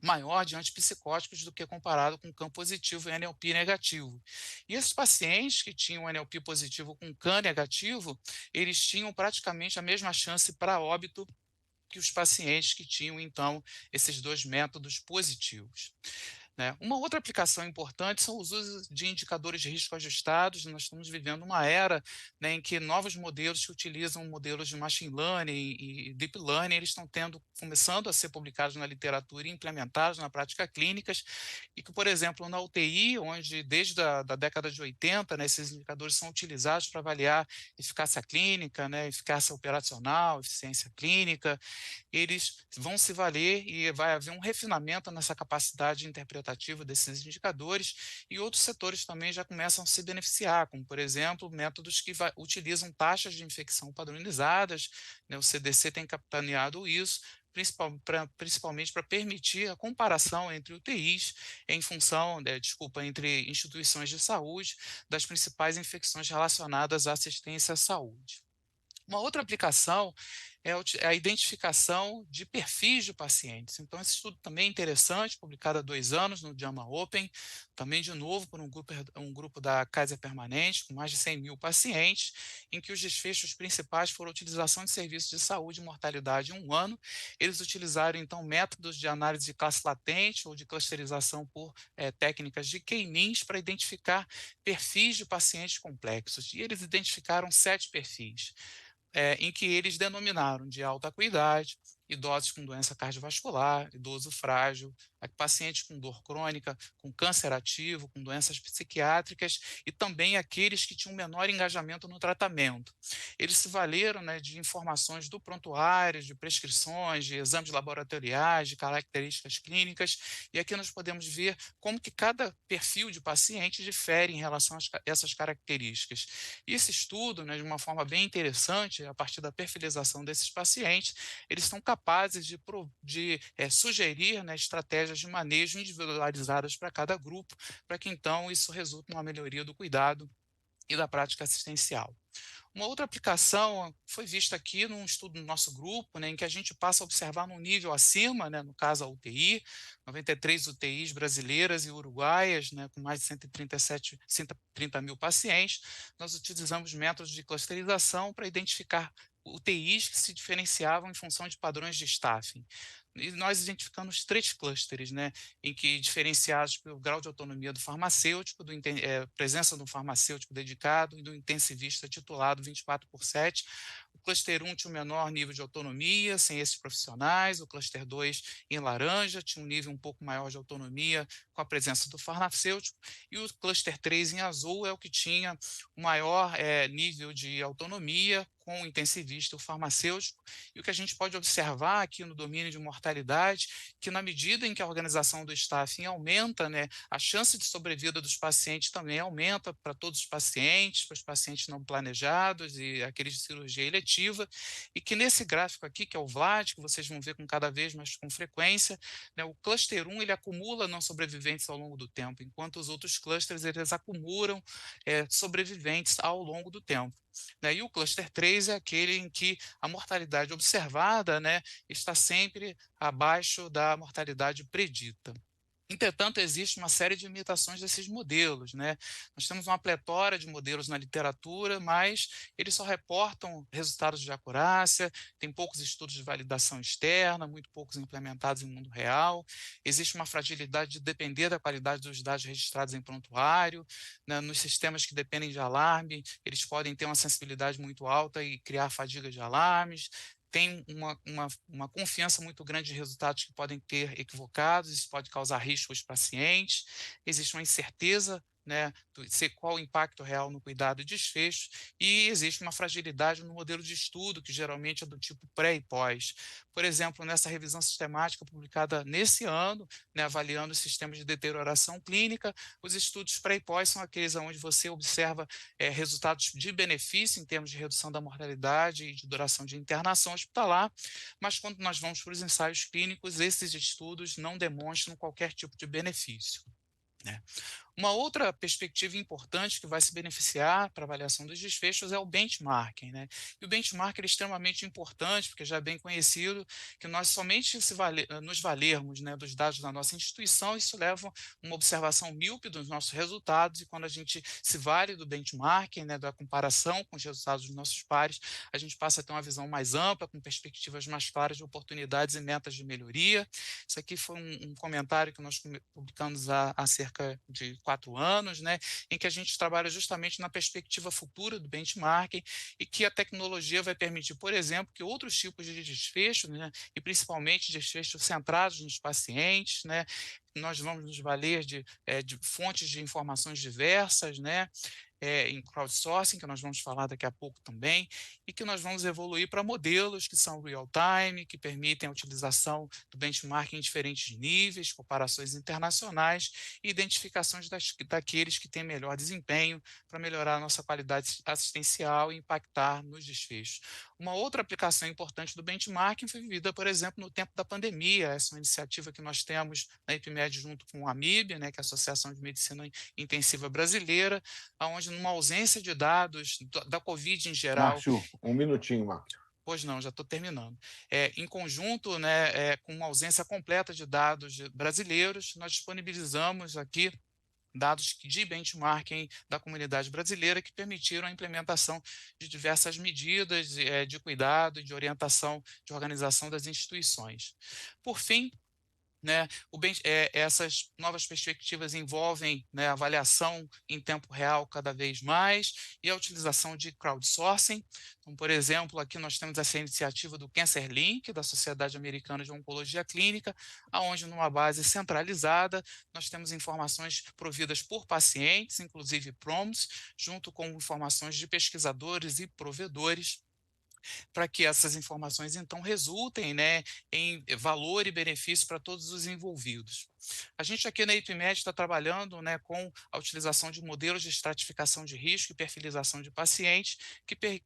maior de antipsicóticos do que comparado com CAM positivo e NLP negativo. E esses pacientes que tinham NLP positivo com CAM negativo, eles tinham praticamente a mesma chance para óbito que os pacientes que tinham, então, esses dois métodos positivos. né? Uma outra aplicação importante são os usos de indicadores de risco ajustados. Nós estamos vivendo uma era, né, em que novos modelos que utilizam modelos de machine learning e deep learning, eles estão começando a ser publicados na literatura e implementados na prática clínicas, e que, por exemplo, na UTI, onde desde da década de 80, né, esses indicadores são utilizados para avaliar eficácia clínica, né, eficácia operacional, eficiência clínica, eles vão se valer e vai haver um refinamento nessa capacidade interpretativa desses indicadores, e outros setores também já começam a se beneficiar, como, por exemplo, métodos que utilizam taxas de infecção padronizadas, né, o CDC tem capitaneado isso, principalmente para permitir a comparação entre UTIs em função, entre instituições de saúde, das principais infecções relacionadas à assistência à saúde. Uma outra aplicação é a identificação de perfis de pacientes. Então, esse estudo também é interessante, publicado há 2 anos no JAMA Open, também de novo por um grupo da Kaiser Permanente, com mais de 100 mil pacientes, em que os desfechos principais foram a utilização de serviços de saúde e mortalidade em 1 ano. Eles utilizaram, então, métodos de análise de classe latente ou de clusterização por técnicas de K-means para identificar perfis de pacientes complexos. E eles identificaram 7 perfis. Em que eles denominaram de alta acuidade, idosos com doença cardiovascular, idoso frágil, pacientes com dor crônica, com câncer ativo, com doenças psiquiátricas e também aqueles que tinham menor engajamento no tratamento. Eles se valeram, né, de informações do prontuário, de prescrições, de exames laboratoriais, de características clínicas, e aqui nós podemos ver como que cada perfil de paciente difere em relação a essas características. E esse estudo, né, de uma forma bem interessante, a partir da perfilização desses pacientes, eles são capazes de sugerir, né, estratégias de manejo individualizadas para cada grupo, para que então isso resulte numa melhoria do cuidado e da prática assistencial. Uma outra aplicação foi vista aqui num estudo do nosso grupo, né, em que a gente passa a observar num nível acima, né, no caso a UTI, 93 UTIs brasileiras e uruguaias, né, com mais de 130 mil pacientes. Nós utilizamos métodos de clusterização para identificar UTIs que se diferenciavam em função de padrões de staffing. E nós identificamos 3 clusters, né, em que diferenciados pelo grau de autonomia do farmacêutico, presença de um farmacêutico dedicado e do intensivista titulado 24/7. O cluster 1 tinha um menor nível de autonomia, sem esses profissionais. O cluster 2, em laranja, tinha um nível um pouco maior de autonomia com a presença do farmacêutico. E o cluster 3, em azul, é o que tinha o maior nível de autonomia com o intensivista e o farmacêutico. E o que a gente pode observar aqui no domínio de mortalidade, que na medida em que a organização do staffing aumenta, né, a chance de sobrevida dos pacientes também aumenta para todos os pacientes, para os pacientes não planejados e aqueles de cirurgia eletiva, e que nesse gráfico aqui, que é o VLAD, que vocês vão ver com cada vez mais com frequência, né, o cluster 1 ele acumula não sobreviventes ao longo do tempo, enquanto os outros clusters eles acumulam sobreviventes ao longo do tempo. Né? E o cluster 3 é aquele em que a mortalidade observada, né, está sempre abaixo da mortalidade predita. Entretanto, existe uma série de limitações desses modelos, né? Nós temos uma pletora de modelos na literatura, mas eles só reportam resultados de acurácia, tem poucos estudos de validação externa, muito poucos implementados em mundo real. Existe uma fragilidade de depender da qualidade dos dados registrados em prontuário, né? Nos sistemas que dependem de alarme, eles podem ter uma sensibilidade muito alta e criar fadiga de alarmes. Tem uma confiança muito grande de resultados que podem ter equivocados, isso pode causar risco aos pacientes, existe uma incerteza, né, de qual o impacto real no cuidado e desfecho, e existe uma fragilidade no modelo de estudo, que geralmente é do tipo pré e pós. Por exemplo, nessa revisão sistemática publicada nesse ano, né, avaliando os sistemas de deterioração clínica, os estudos pré e pós são aqueles onde você observa resultados de benefício em termos de redução da mortalidade e de duração de internação hospitalar, mas quando nós vamos para os ensaios clínicos, esses estudos não demonstram qualquer tipo de benefício. né? Uma outra perspectiva importante que vai se beneficiar para a avaliação dos desfechos é o benchmarking, né? E o benchmarking é extremamente importante, porque já é bem conhecido que nós somente nos valermos, né, dos dados da nossa instituição, isso leva a uma observação míope dos nossos resultados, e quando a gente se vale do benchmarking, né, da comparação com os resultados dos nossos pares, a gente passa a ter uma visão mais ampla, com perspectivas mais claras de oportunidades e metas de melhoria. Isso aqui foi um comentário que nós publicamos há cerca de 4 anos, né, em que a gente trabalha justamente na perspectiva futura do benchmarking e que a tecnologia vai permitir, por exemplo, que outros tipos de desfechos, né, e principalmente desfechos centrados nos pacientes, né, nós vamos nos valer de fontes de informações diversas, né, em crowdsourcing, que nós vamos falar daqui a pouco também, e que nós vamos evoluir para modelos que são real-time, que permitem a utilização do benchmarking em diferentes níveis, comparações internacionais e identificações daqueles que têm melhor desempenho para melhorar a nossa qualidade assistencial e impactar nos desfechos. Uma outra aplicação importante do benchmarking foi vivida, por exemplo, no tempo da pandemia. Essa é uma iniciativa que nós temos na IPMED junto com a AMIB, né, que é a Associação de Medicina Intensiva Brasileira, onde numa ausência de dados da Covid em geral. Márcio, um minutinho, Márcio. Pois não, já estou terminando. Em conjunto, né, com uma ausência completa de dados brasileiros, nós disponibilizamos aqui dados de benchmarking da comunidade brasileira que permitiram a implementação de diversas medidas de cuidado e de orientação de organização das instituições. Por fim, né, essas novas perspectivas envolvem, né, avaliação em tempo real cada vez mais e a utilização de crowdsourcing. Então, por exemplo, aqui nós temos essa iniciativa do Cancer Link, da Sociedade Americana de Oncologia Clínica, onde numa base centralizada nós temos informações providas por pacientes, inclusive PROMs, junto com informações de pesquisadores e provedores, para que essas informações, então, resultem, né, em valor e benefício para todos os envolvidos. A gente aqui na IPMED está trabalhando, né, com a utilização de modelos de estratificação de risco e perfilização de pacientes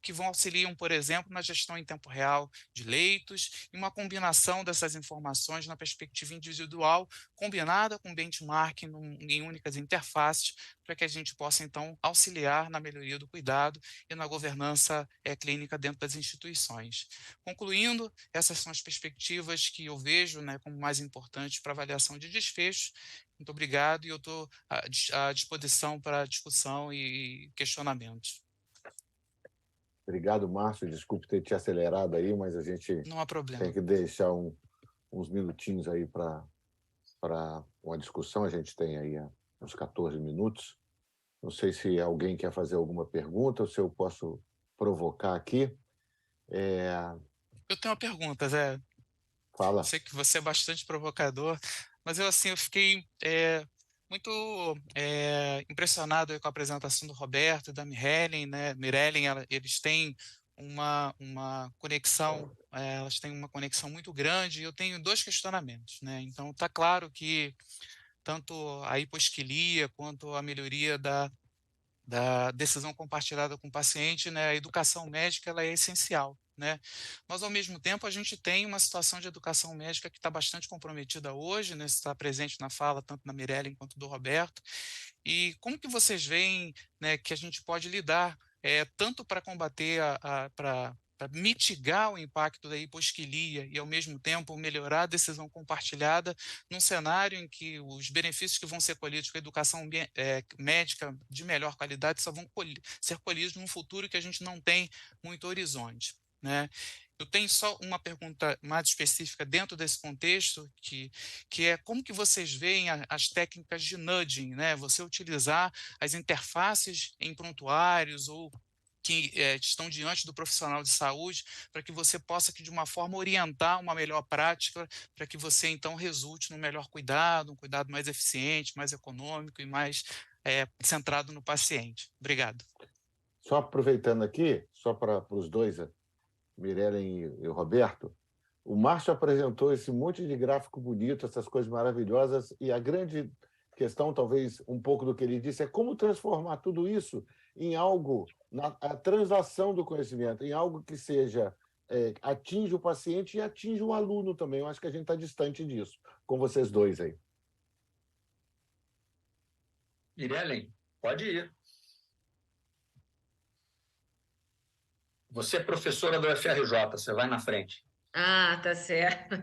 que vão auxiliar, por exemplo, na gestão em tempo real de leitos e uma combinação dessas informações na perspectiva individual, combinada com benchmarking em únicas interfaces, para que a gente possa, então, auxiliar na melhoria do cuidado e na governança clínica dentro das instituições. Concluindo, essas são as perspectivas que eu vejo, né, como mais importantes para avaliação de desfecho. Muito obrigado e eu estou à disposição para discussão e questionamentos. Obrigado, Márcio. Desculpe ter te acelerado aí, mas a gente não há problema. Tem que deixar uns minutinhos aí para uma discussão. A gente tem aí uns 14 minutos. Não sei se alguém quer fazer alguma pergunta ou se eu posso provocar aqui. Eu tenho uma pergunta, Zé. Fala. Sei que você é bastante provocador, mas eu fiquei muito impressionado com a apresentação do Roberto e da Mirellen, né? Mirellen, eles têm uma conexão, elas têm uma conexão muito grande, e eu tenho 2 questionamentos, né? Então, está claro que tanto a hiposquilia quanto a melhoria da decisão compartilhada com o paciente, né, a educação médica ela é essencial, né? Mas, ao mesmo tempo, a gente tem uma situação de educação médica que está bastante comprometida hoje, né, está presente na fala tanto da Mirellen quanto do Roberto. E como que vocês veem, né, que a gente pode lidar tanto para combater, para mitigar o impacto da hiposquilia e, ao mesmo tempo, melhorar a decisão compartilhada num cenário em que os benefícios que vão ser colhidos com a educação médica de melhor qualidade só vão ser colhidos num futuro que a gente não tem muito horizonte, né? Eu tenho só uma pergunta mais específica dentro desse contexto, que é como que vocês veem as técnicas de nudging, né? Você utilizar as interfaces em prontuários ou que estão diante do profissional de saúde, para que você possa, de uma forma, orientar uma melhor prática, para que você, então, resulte no melhor cuidado, um cuidado mais eficiente, mais econômico e mais centrado no paciente. Obrigado. Só aproveitando aqui, só para os dois, Mirellen e o Roberto, o Márcio apresentou esse monte de gráfico bonito, essas coisas maravilhosas, e a grande questão, talvez um pouco do que ele disse, é como transformar tudo isso em algo, a translação do conhecimento, em algo que seja, atinja o paciente e atinja o aluno também. Eu acho que a gente está distante disso, com vocês dois aí. Irei além. Pode ir. Você é professora do UFRJ, você vai na frente. Ah, tá certo.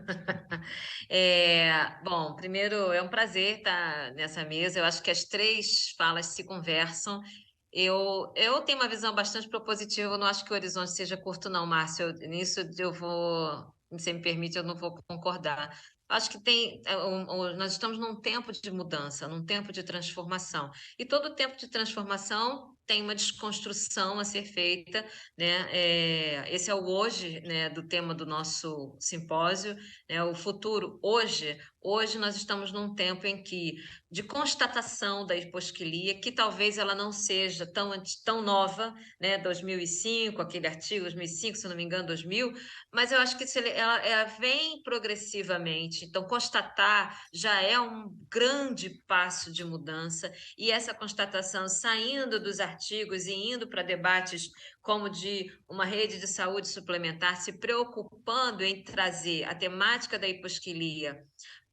Bom, primeiro é um prazer estar nessa mesa. Eu acho que as três falas se conversam. Eu tenho uma visão bastante propositiva. Eu não acho que o horizonte seja curto, não, Márcio. Nisso eu vou, se você me permite, eu não vou concordar. Acho que nós estamos num tempo de mudança, num tempo de transformação. E todo tempo de transformação tem uma desconstrução a ser feita, né? Esse é o hoje, né, do tema do nosso simpósio, né? O futuro hoje nós estamos num tempo em que de constatação da hiposquilia, que talvez ela não seja tão nova, né? 2005, aquele artigo 2005, se não me engano, 2000, mas eu acho que ela vem progressivamente. Então constatar já é um grande passo de mudança, e essa constatação saindo dos artigos e indo para debates como de uma rede de saúde suplementar, se preocupando em trazer a temática da hiposquilia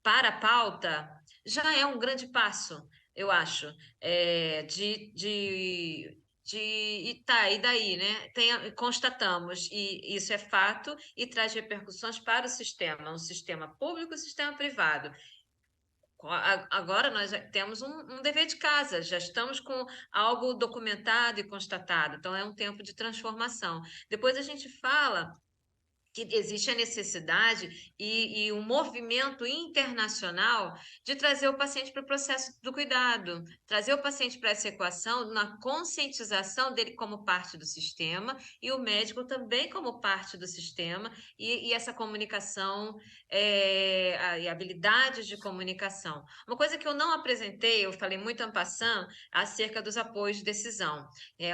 para a pauta, já é um grande passo, eu acho, e daí, né? Constatamos, e isso é fato, e traz repercussões para o sistema, um sistema público e um sistema privado. Agora nós já temos um dever de casa, já estamos com algo documentado e constatado, então é um tempo de transformação. Depois a gente fala que existe a necessidade e um movimento internacional de trazer o paciente para o processo do cuidado, trazer o paciente para essa equação na conscientização dele como parte do sistema e o médico também como parte do sistema, e essa comunicação e habilidades de comunicação. Uma coisa que eu não apresentei, eu falei muito en passant, acerca dos apoios de decisão.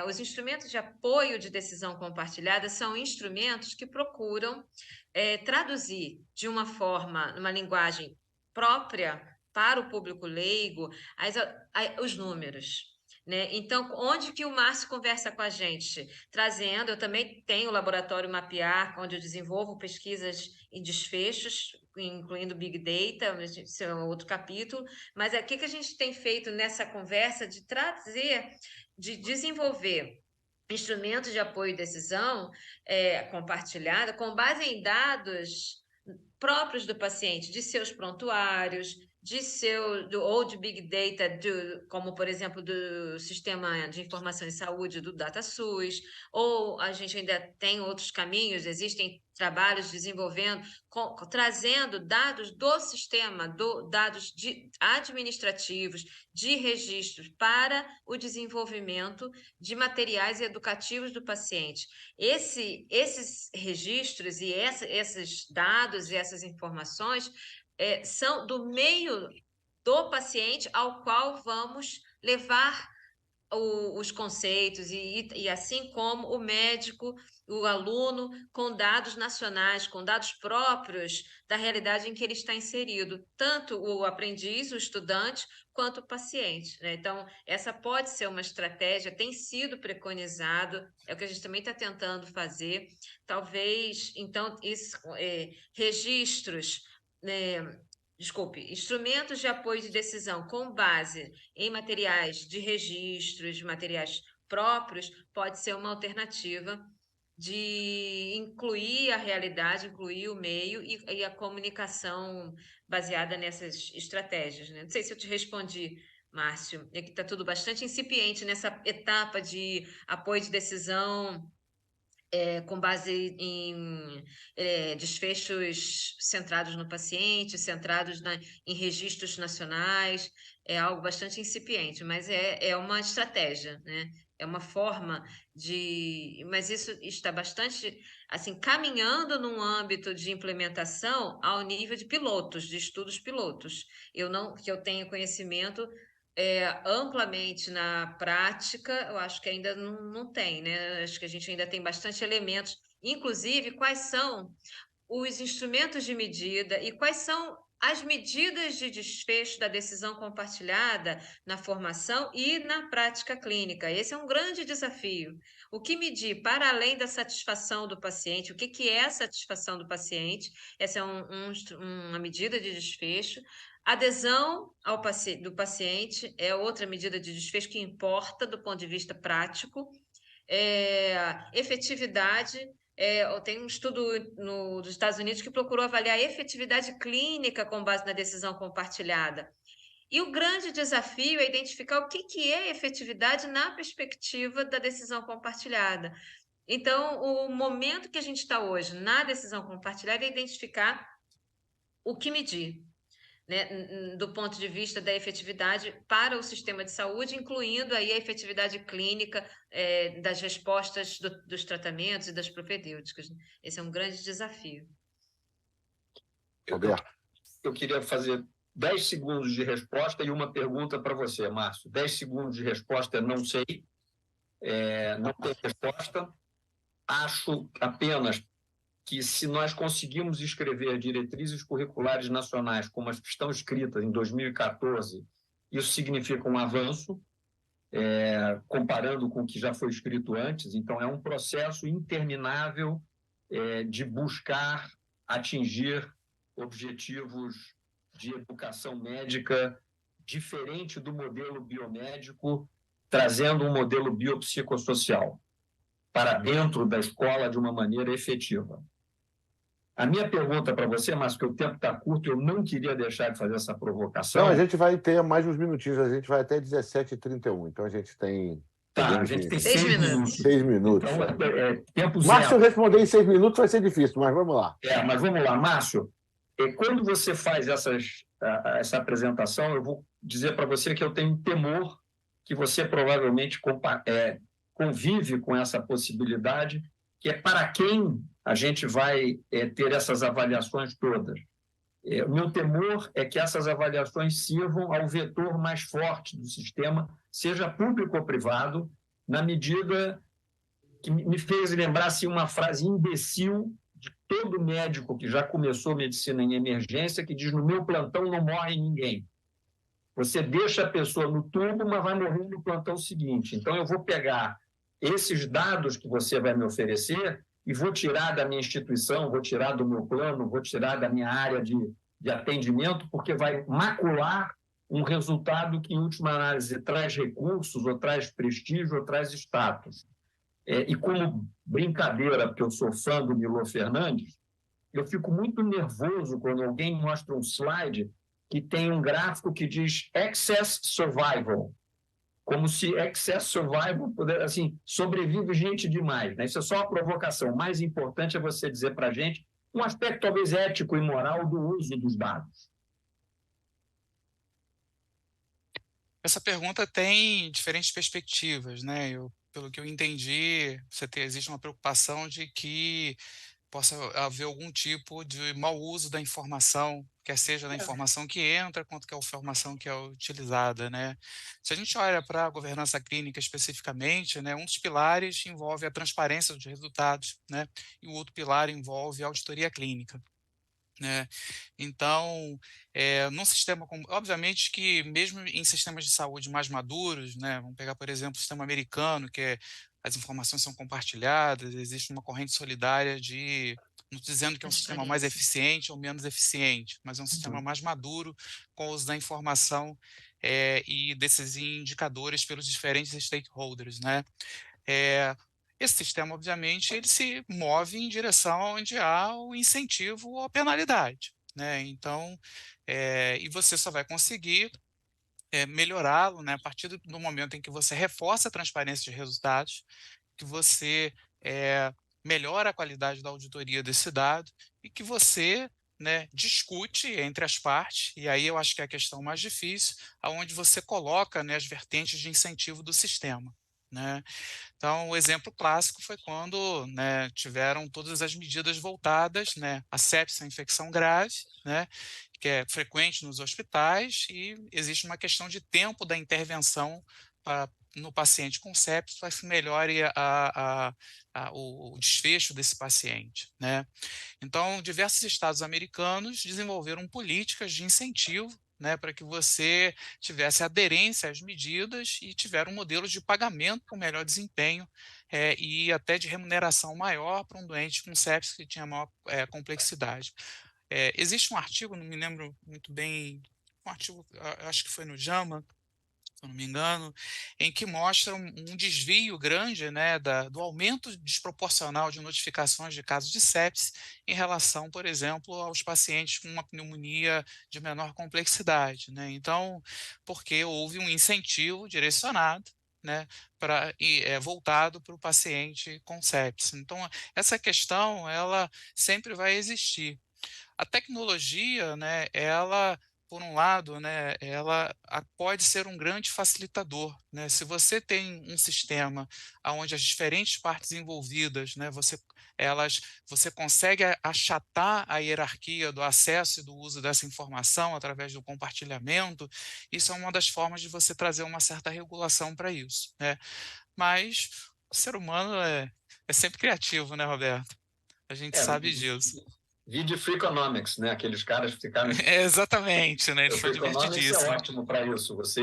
Os instrumentos de apoio de decisão compartilhada são instrumentos que procuram traduzir de uma forma, numa linguagem própria para o público leigo, os números. Né? Então, onde que o Márcio conversa com a gente? Trazendo, eu também tenho o laboratório Mapear, onde eu desenvolvo pesquisas e desfechos, incluindo Big Data, esse é outro capítulo, mas o que a gente tem feito nessa conversa de trazer, de desenvolver instrumentos de apoio e decisão compartilhada com base em dados próprios do paciente, de seus prontuários, ou de Big Data, como, por exemplo, do Sistema de Informação em Saúde, do DataSUS, ou a gente ainda tem outros caminhos, existem trabalhos desenvolvendo, trazendo dados do sistema, dados administrativos, de registros, para o desenvolvimento de materiais educativos do paciente. Esses registros e esses dados e essas informações são do meio do paciente ao qual vamos levar os conceitos, e assim como o médico, o aluno, com dados nacionais, com dados próprios da realidade em que ele está inserido, tanto o aprendiz, o estudante, quanto o paciente. Né? Então, essa pode ser uma estratégia, tem sido preconizado, é o que a gente também está tentando fazer. Talvez, então, registros, instrumentos de apoio de decisão com base em materiais de registros, materiais próprios, pode ser uma alternativa de incluir a realidade, incluir o meio e a comunicação baseada nessas estratégias. Né? Não sei se eu te respondi, Márcio, é que está tudo bastante incipiente nessa etapa de apoio de decisão com base em desfechos centrados no paciente, centrados em registros nacionais, é algo bastante incipiente, mas é uma estratégia, né? É uma forma mas isso está bastante, assim, caminhando num âmbito de implementação ao nível de pilotos, de estudos pilotos. Que eu tenho conhecimento amplamente na prática, eu acho que ainda não tem, né? Acho que a gente ainda tem bastante elementos, inclusive quais são os instrumentos de medida e quais são as medidas de desfecho da decisão compartilhada na formação e na prática clínica. Esse é um grande desafio. O que medir para além da satisfação do paciente? O que é a satisfação do paciente? Essa é uma medida de desfecho. Adesão do paciente é outra medida de desfecho que importa do ponto de vista prático. Efetividade, tem um estudo dos Estados Unidos que procurou avaliar a efetividade clínica com base na decisão compartilhada. E o grande desafio é identificar o que é efetividade na perspectiva da decisão compartilhada. Então, o momento que a gente está hoje na decisão compartilhada é identificar o que medir, né, do ponto de vista da efetividade para o sistema de saúde, incluindo aí a efetividade clínica das respostas dos tratamentos e das propedêuticas. Esse é um grande desafio. Eu queria fazer 10 segundos de resposta e uma pergunta para você, Márcio. 10 segundos de resposta, não sei, não tem resposta. Acho apenas que se nós conseguimos escrever diretrizes curriculares nacionais como as que estão escritas em 2014, isso significa um avanço, comparando com o que já foi escrito antes. Então, é um processo interminável de buscar atingir objetivos de educação médica diferente do modelo biomédico, trazendo um modelo biopsicossocial para dentro da escola de uma maneira efetiva. A minha pergunta para você, Márcio, que o tempo está curto, eu não queria deixar de fazer essa provocação. Não, a gente vai ter mais uns minutinhos, a gente vai até 17h31, então a gente tem... Tá, a gente tem 6 minutos. 6 minutos. Então, tempo Márcio, zero. responder em 6 minutos vai ser difícil, mas vamos lá. Mas vamos lá, Márcio. Quando você faz essa apresentação, eu vou dizer para você que eu tenho temor que você provavelmente convive com essa possibilidade, que é para quem a gente vai ter essas avaliações todas. O meu temor é que essas avaliações sirvam ao vetor mais forte do sistema, seja público ou privado, na medida que me fez lembrar assim, uma frase imbecil de todo médico que já começou medicina em emergência, que diz: no meu plantão não morre ninguém. Você deixa a pessoa no tubo, mas vai morrer no plantão seguinte. Então, eu vou pegar esses dados que você vai me oferecer e vou tirar da minha instituição, vou tirar do meu plano, vou tirar da minha área de atendimento, porque vai macular um resultado que, em última análise, traz recursos, ou traz prestígio, ou traz status. E como brincadeira, porque eu sou fã do Milor Fernandes, eu fico muito nervoso quando alguém mostra um slide que tem um gráfico que diz Excess Survival, como se Excess Survival pudesse, assim, sobrevive gente demais, né? Isso é só uma provocação. O mais importante é você dizer para a gente um aspecto talvez ético e moral do uso dos dados. Essa pergunta tem diferentes perspectivas, né? Pelo que eu entendi, existe uma preocupação de que possa haver algum tipo de mau uso da informação, quer seja da informação que entra, quanto que a informação que é utilizada, né? Se a gente olha para a governança clínica especificamente, né, um dos pilares envolve a transparência dos resultados, né? E o outro pilar envolve a auditoria clínica, né? Então, num sistema como, obviamente que mesmo em sistemas de saúde mais maduros, né, vamos pegar, por exemplo, o sistema americano, que as informações são compartilhadas, existe uma corrente solidária não estou dizendo que é um sistema mais eficiente ou menos eficiente, mas é um sistema mais maduro com o uso da informação e desses indicadores pelos diferentes stakeholders, né? Esse sistema, obviamente, ele se move em direção onde há o incentivo ou a penalidade, né? Então, e você só vai conseguir melhorá-lo, né, a partir do momento em que você reforça a transparência de resultados, que você melhora a qualidade da auditoria desse dado e que você, né, discute entre as partes, e aí eu acho que é a questão mais difícil, aonde você coloca, né, as vertentes de incentivo do sistema, né? Então, o exemplo clássico foi quando, né, tiveram todas as medidas voltadas, né, à sepsia, infecção grave, né, que é frequente nos hospitais, e existe uma questão de tempo da intervenção no paciente com sepsis para que melhore o desfecho desse paciente, né? Então, diversos estados americanos desenvolveram políticas de incentivo, né, para que você tivesse aderência às medidas e tiveram um modelo de pagamento com melhor desempenho e até de remuneração maior para um doente com sepsis que tinha maior complexidade. Existe um artigo, não me lembro muito bem um artigo, acho que foi no JAMA, se eu não me engano, em que mostra um desvio grande, né, do aumento desproporcional de notificações de casos de sepsis em relação, por exemplo, aos pacientes com uma pneumonia de menor complexidade, né? Então, porque houve um incentivo direcionado, né, voltado para o paciente com sepsis. Então, essa questão, ela sempre vai existir. A tecnologia, né, ela, por um lado, né, ela pode ser um grande facilitador, né? Se você tem um sistema onde as diferentes partes envolvidas, né, você consegue achatar a hierarquia do acesso e do uso dessa informação através do compartilhamento, isso é uma das formas de você trazer uma certa regulação para isso, né? Mas o ser humano é sempre criativo, né, Roberto? A gente sabe disso. Vide Freakonomics, né? Aqueles caras que ficaram... Exatamente, né? Ele foi Freakonomics é divertidíssimo. ótimo para isso. Você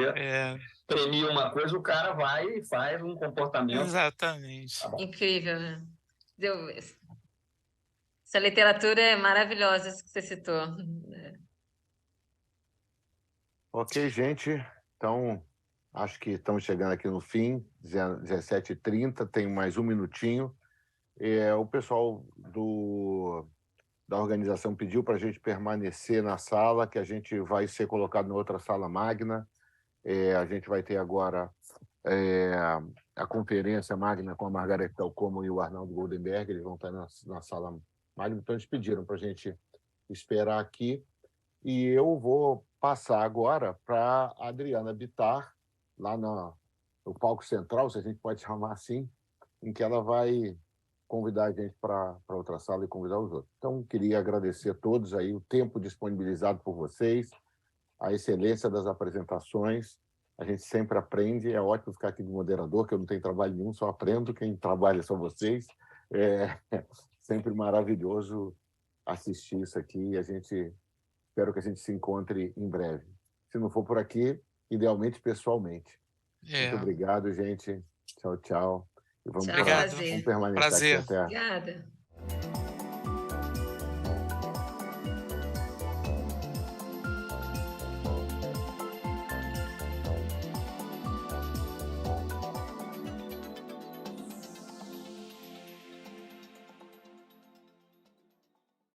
premia uma coisa, o cara vai e faz um comportamento... Exatamente. Tá bom. Incrível, né? Essa literatura é maravilhosa, isso que você citou. Ok, gente. Então, acho que estamos chegando aqui no fim, 17h30, tem mais um minutinho. O pessoal da organização pediu para a gente permanecer na sala, que a gente vai ser colocado na outra sala magna. A gente vai ter agora a conferência magna com a Margareth Dalcomo e o Arnaldo Goldenberg, eles vão estar na sala magna, então eles pediram para a gente esperar aqui. E eu vou passar agora para a Adriana Bittar, lá no palco central, se a gente pode chamar assim, em que ela vai convidar a gente para outra sala e convidar os outros. Então, queria agradecer a todos aí o tempo disponibilizado por vocês, a excelência das apresentações. A gente sempre aprende, é ótimo ficar aqui de moderador, que eu não tenho trabalho nenhum, só aprendo, quem trabalha são vocês. É sempre maravilhoso assistir isso aqui e espero que a gente se encontre em breve. Se não for por aqui, idealmente pessoalmente. Muito obrigado, gente. Tchau, tchau. E vamos Tchau, permanecer Prazer. aqui até Obrigada.